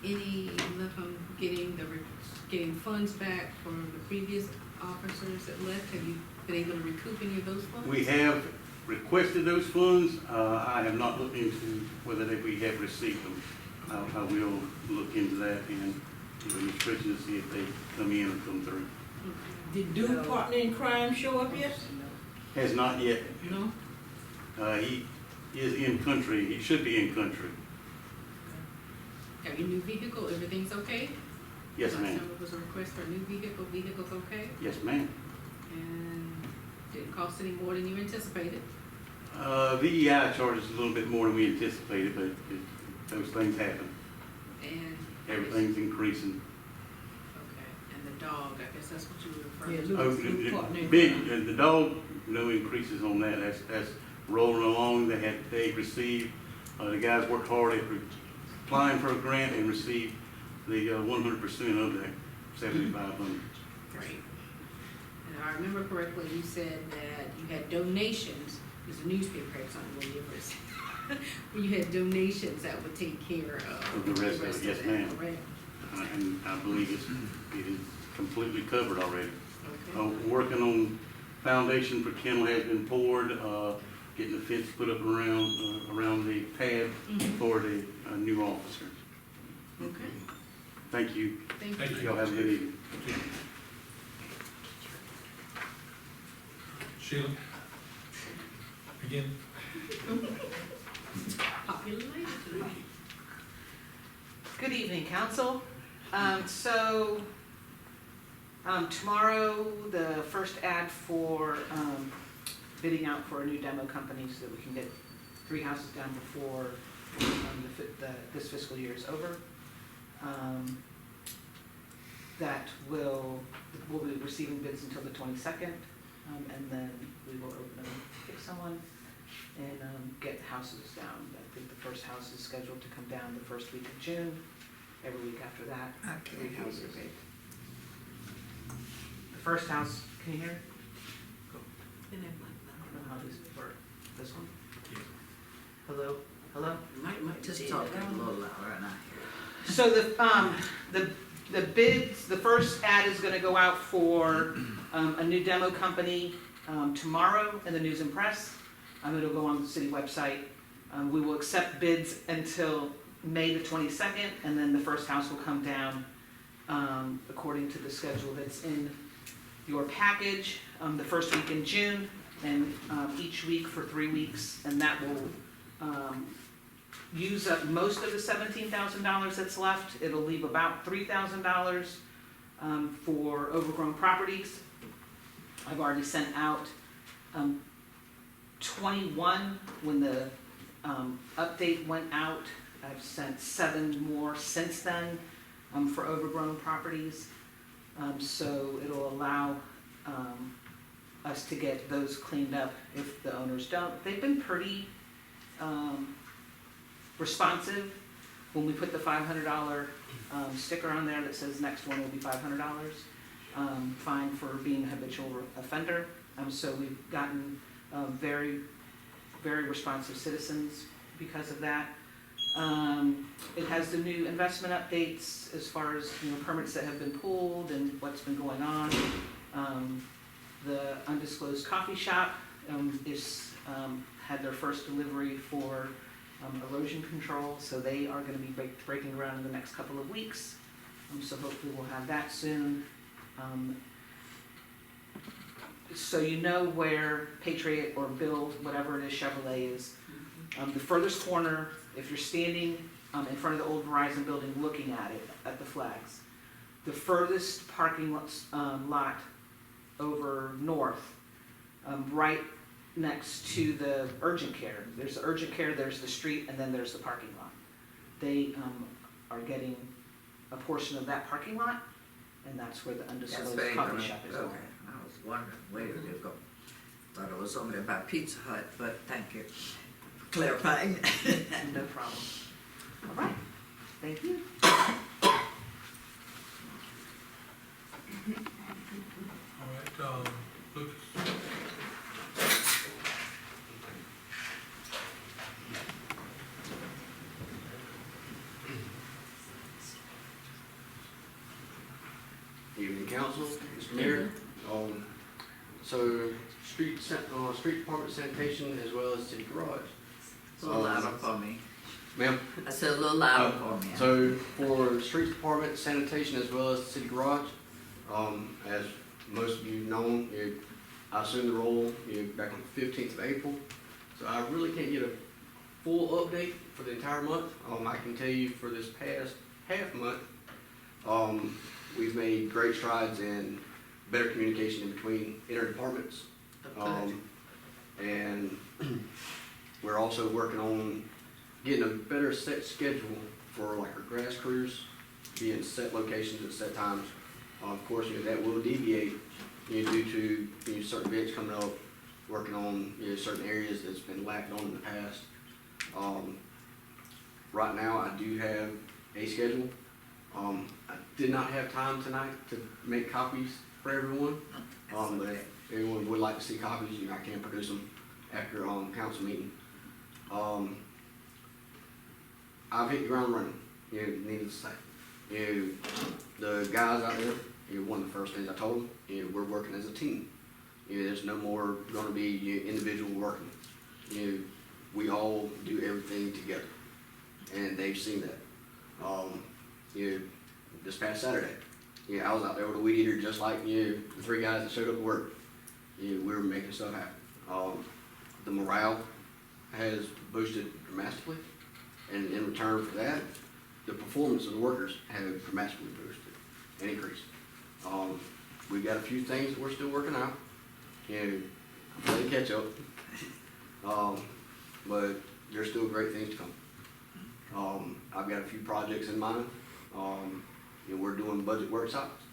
any luck on getting funds back from the previous officers that left? Have you been able to recoup any of those funds? We have requested those funds. I have not looked into whether we have received them. I will look into that and do an inspection to see if they come in or come through. Did Duke partner in crime show up yet? Has not yet. No? He is in country. He should be in country. Have your new vehicle, everything's okay? Yes, Last ma'am. time it was a request for a new vehicle's okay? Yes, ma'am. And didn't cost any more than you anticipated? VEI charges a little bit more than we anticipated, but those things happen. And Everything's increasing. okay, and the dog, I guess that's what you were Yeah, referring to. Duke partner in Big, crime. the dog, no increases on that. That's rolling along. They received, the guys worked hard at applying for a grant and received the 100% of that, 7,500. Great. And I remember correctly, you said that you had donations, because the newspaper had something on yours. Where you had donations that would take care of The rest of it, yes, that, ma'am. correct? And I believe it is completely covered already. Okay. Working on foundation for kennel has been poured, getting the fence put up around the pad for the new officer. Okay, Thank you. thank you. Y'all have a good evening. Sheila? Again? Popular lady tonight. Good evening, council. Tomorrow, the first ad for bidding out for a new demo company so that we can get 3 houses down before this fiscal year is over. We'll be receiving bids until the 22nd, and then we will open them, pick someone, and get houses down. I think the first house is scheduled to come down the first week of June. Every week after that, I can't 3 hear houses. you. The first house, can you hear? And then I don't know how these work. This one? Hello? Hello? Might just talk a little louder and I hear. So the bids, the first ad is gonna go out for a new demo company tomorrow in the News and Press. It'll go on the city website. We will accept bids until May the 22nd, and then the first house will come down according to the schedule that's in your package, the first week in June, and each week for 3 weeks, and that will use up most of the $17,000 that's left. It'll leave about $3,000 for overgrown properties. I've already sent out 21 when the update went out. I've sent 7 more since then for overgrown properties. So it'll allow us to get those cleaned up if the owners don't. They've been pretty responsive. When we put the $500 sticker on there that says next one will be $500, fine for being a habitual offender. So we've gotten very, very responsive citizens because of that. It has the new investment updates as far as permits that have been pulled and what's been going on. The undisclosed coffee shop had their first delivery for erosion control, so they are going to be breaking ground in the next couple of weeks. So hopefully we'll have that soon. So you know where Patriot or Bill, whatever it is, Chevrolet is. The furthest corner, if you're standing in front of the old Verizon building looking at it, at the flags, the furthest parking lot over north, right next to the urgent care. There's the urgent care, there's the street, and then there's the parking lot. They are getting a portion of that parking lot, and that's where the undisclosed coffee shop is going. Okay, I was wondering where it would go. Thought it was only about Pizza Hut, but thank you for clarifying. No problem. All right, thank you. All right, Lucas. council, Mr. Mayor. So street department sanitation as well as city garage. A little louder for me. Ma'am? I said a little louder for me. So for street department sanitation as well as city garage, as most of you know, I assumed the role back on the 15th of April. So I really can't get a full update for the entire month. I can tell you for this past half month, we've made great strides in better communication in between inter-departments. And we're also working on getting a better set schedule for like our grass crews, being set locations at set times. Of course, that will deviate due to certain events coming up, working on certain areas that's been lacked on in the past. Right now, I do have a schedule. I did not have time tonight to make copies for everyone, but if everyone would like to see copies, I can produce them after council meeting. I've hit the ground running, needless to say. The guys out there, one of the first things I told them, we're working as a team. There's no more going to be individual working. We all do everything together, and they've seen that. This past Saturday, I was out there with a weed eater just like the three guys that showed up at work. We were making stuff happen. The morale has boosted dramatically, and in return for that, the performance of the workers have dramatically boosted and increased. We've got a few things that we're still working out. Playing catch up, but there's still great things to come. I've got a few projects in mind. We're doing budget workshops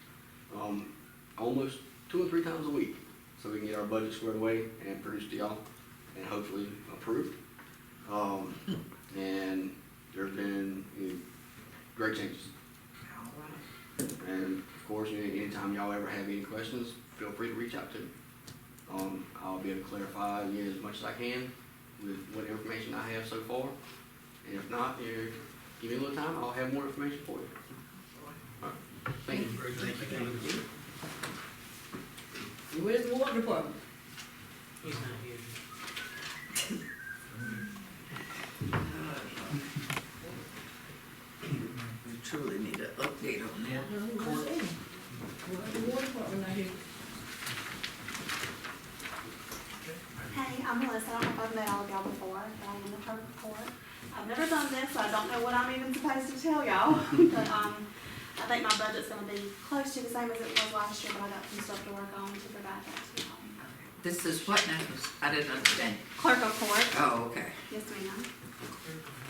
almost 2 or 3 times a week, so we can get our budget squared away and produced to y'all, and hopefully approved. And there's been great changes. And of course, anytime y'all ever have any questions, feel free to reach out to me. I'll be able to clarify as much as I can with what information I have so far. And if not, give me a little time, I'll have more information for you. All right. Thank you. Thank you. Where's the water department? He's not here. We truly need an update on that. The water department not here. Hey, I'm Melissa. I don't know if I've met all of y'all before, but I'm in the clerk report. I've never done this, so I don't know what I'm even supposed to tell y'all. But I think my budget's gonna be close to the same as it was last year, but I got some stuff to work on to provide that to y'all. This is what now? I didn't understand. Clerk report. Oh, okay. Yes, ma'am.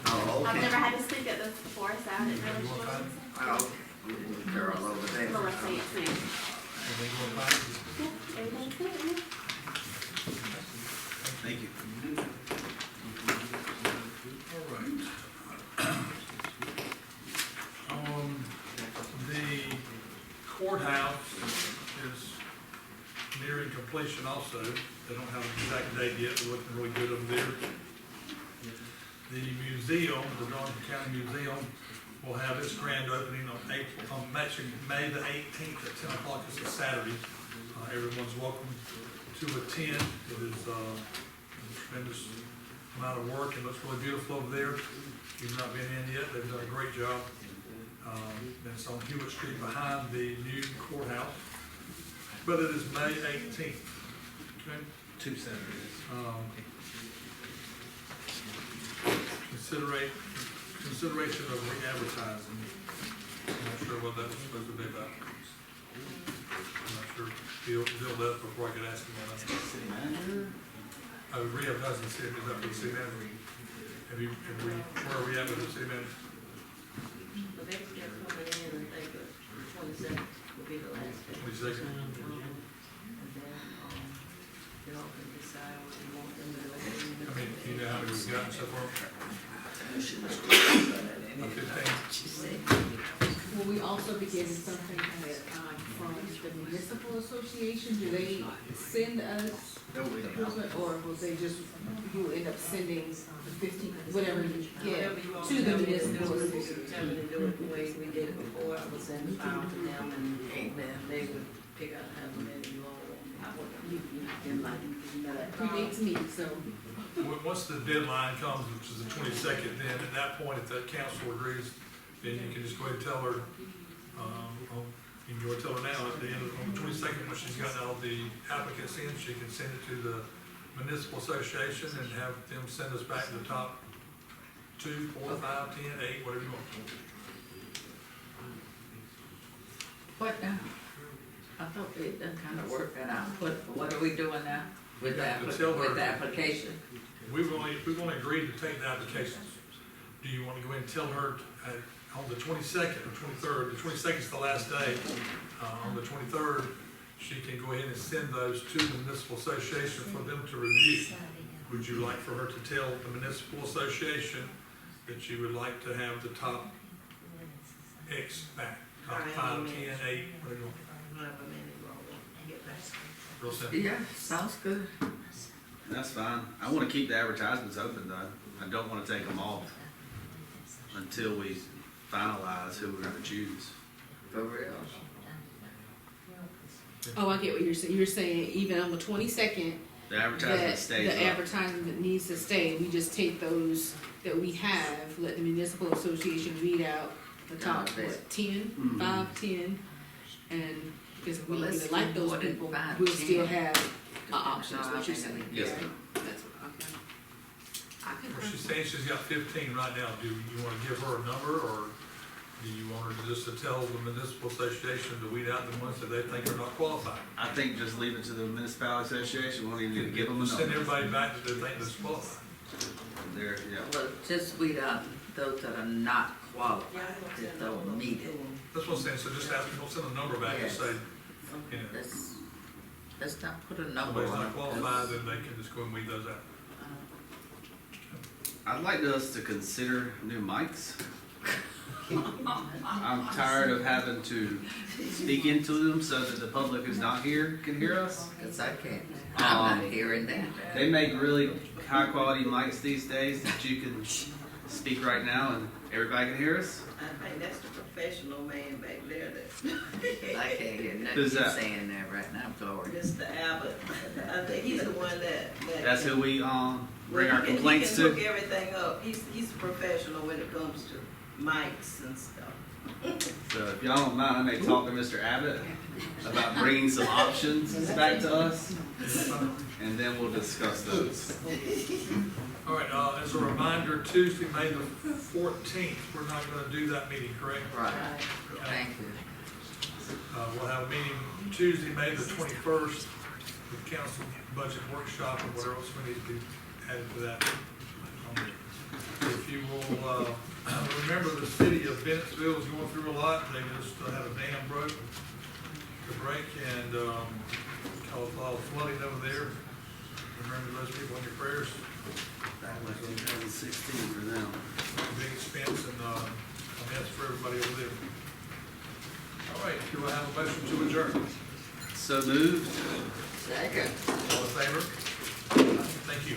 Oh, I've okay. never had to speak at this before, so I didn't really sure. Oh, okay. Girl over there. Melissa, yes, ma'am. Yeah, everything's good, yeah. Thank you. All right. The courthouse is nearing completion also. They don't have an exact date yet, they're looking really good over there. The museum, the Darlington County Museum, will have its grand opening on May the 18th at 10 o'clock. It's a Saturday. Everyone's welcome to attend. It is a tremendous amount of work and looks really beautiful over there. If you've not been in yet, they've done a great job. It's on Hewitt Street behind the new courthouse. But it is May 18th. Okay? 2 Saturdays. Consideration of re-advertising. I'm not sure what that was supposed to be about. I'm not sure. Bill left before I could ask him on that. City manager? Re-advertising the city, is that for the city manager? Where are we at with the city manager? The next year coming in, I think the 27th will be the last day. 22nd? And then, y'all can decide what you want them to do. I mean, you know how many we've gotten so far? 15. Will we also be getting something that, from the municipal association? Do they send us the equipment, or will they just, you end up sending the 15, whatever you get to the municipal association? Tell me to do it the way we did it before, I would send the file to them and then they would pick out how many you all want. That predates me, so. Once the deadline comes, which is the 22nd, then at that point, if that council agrees, then you can just go ahead and tell her, you can go and tell her now, at the end, on the 22nd, when she's got all the applicants in, she can send it to the municipal association and have them send us back the top 2, 4, 5, 10, 8, whatever you want. What now? I thought we had done kind of work that out. What are we doing now with the application? We've only agreed to take the applications. Do you want to go ahead and tell her on the 22nd or 23rd, the 22nd is the last day, on the 23rd, she can go ahead and send those to the municipal association for them to review. Would you like for her to tell the municipal association that you would like to have the top X back? Top 5, 10, 8, whatever you want. Real simple. Yeah, sounds good. That's fine. I want to keep the advertisements open though. I don't want to take them off until we finalize who we're going to choose. For real. Oh, I get what you're saying. You're saying even on the 22nd, The advertisement stays the up. advertisement needs to stay. We just take those that we have, let the municipal association read out the top, what, 10, 5, 10, and because if we Well, let's really like do those more than people, 5, we'll 10. still have options, what you're saying. Yes, Yeah. ma'am. That's what, okay. I can. Well, she's saying she's got 15 right now. Do you want to give her a number, or do you want her just to tell the municipal association to weed out the ones that they think are not qualified? I think just leave it to the municipality association. We don't even need to give them a Send number. everybody back that they think is qualified. There, yeah. Well, just weed out those that are not qualified, that don't meet it. That's what I'm saying, so just ask, don't send a number back, just say, you know, Let's not put a number somebody's on not it. qualified, then they can just go and weed those out. I'd like us to consider new mics. I'm tired of having to speak into them so that the public who's not here can hear us. Cause I can't, I'm not hearing that. They make really high quality mics these days that you can speak right now and everybody can hear us. I think that's the professional man back there that. I can't hear nothing Who's you're that? saying there right now, Gloria. Mr. Abbott, I think he's the one that. That's who we bring our He complaints can hook to. everything up, he's a professional when it comes to mics and stuff. So if y'all don't mind, I may talk to Mr. Abbott about bringing some options back to us, and then we'll discuss those. All right, as a reminder, Tuesday, May the 14th, we're not gonna do that meeting, correct? Right, thank you. We'll have a meeting Tuesday, May the 21st, with council budget workshop and whatever else we need to be added to that. If you will, remember the city of Bennettsville is going through a lot. They just had a dam broke to break and caused a lot of flooding over there. Remember those people in your prayers. That was 2016 for them. Big expense and a mess for everybody over there. All right, do I have a motion to adjourn? So moved. Second. All in favor? Thank you.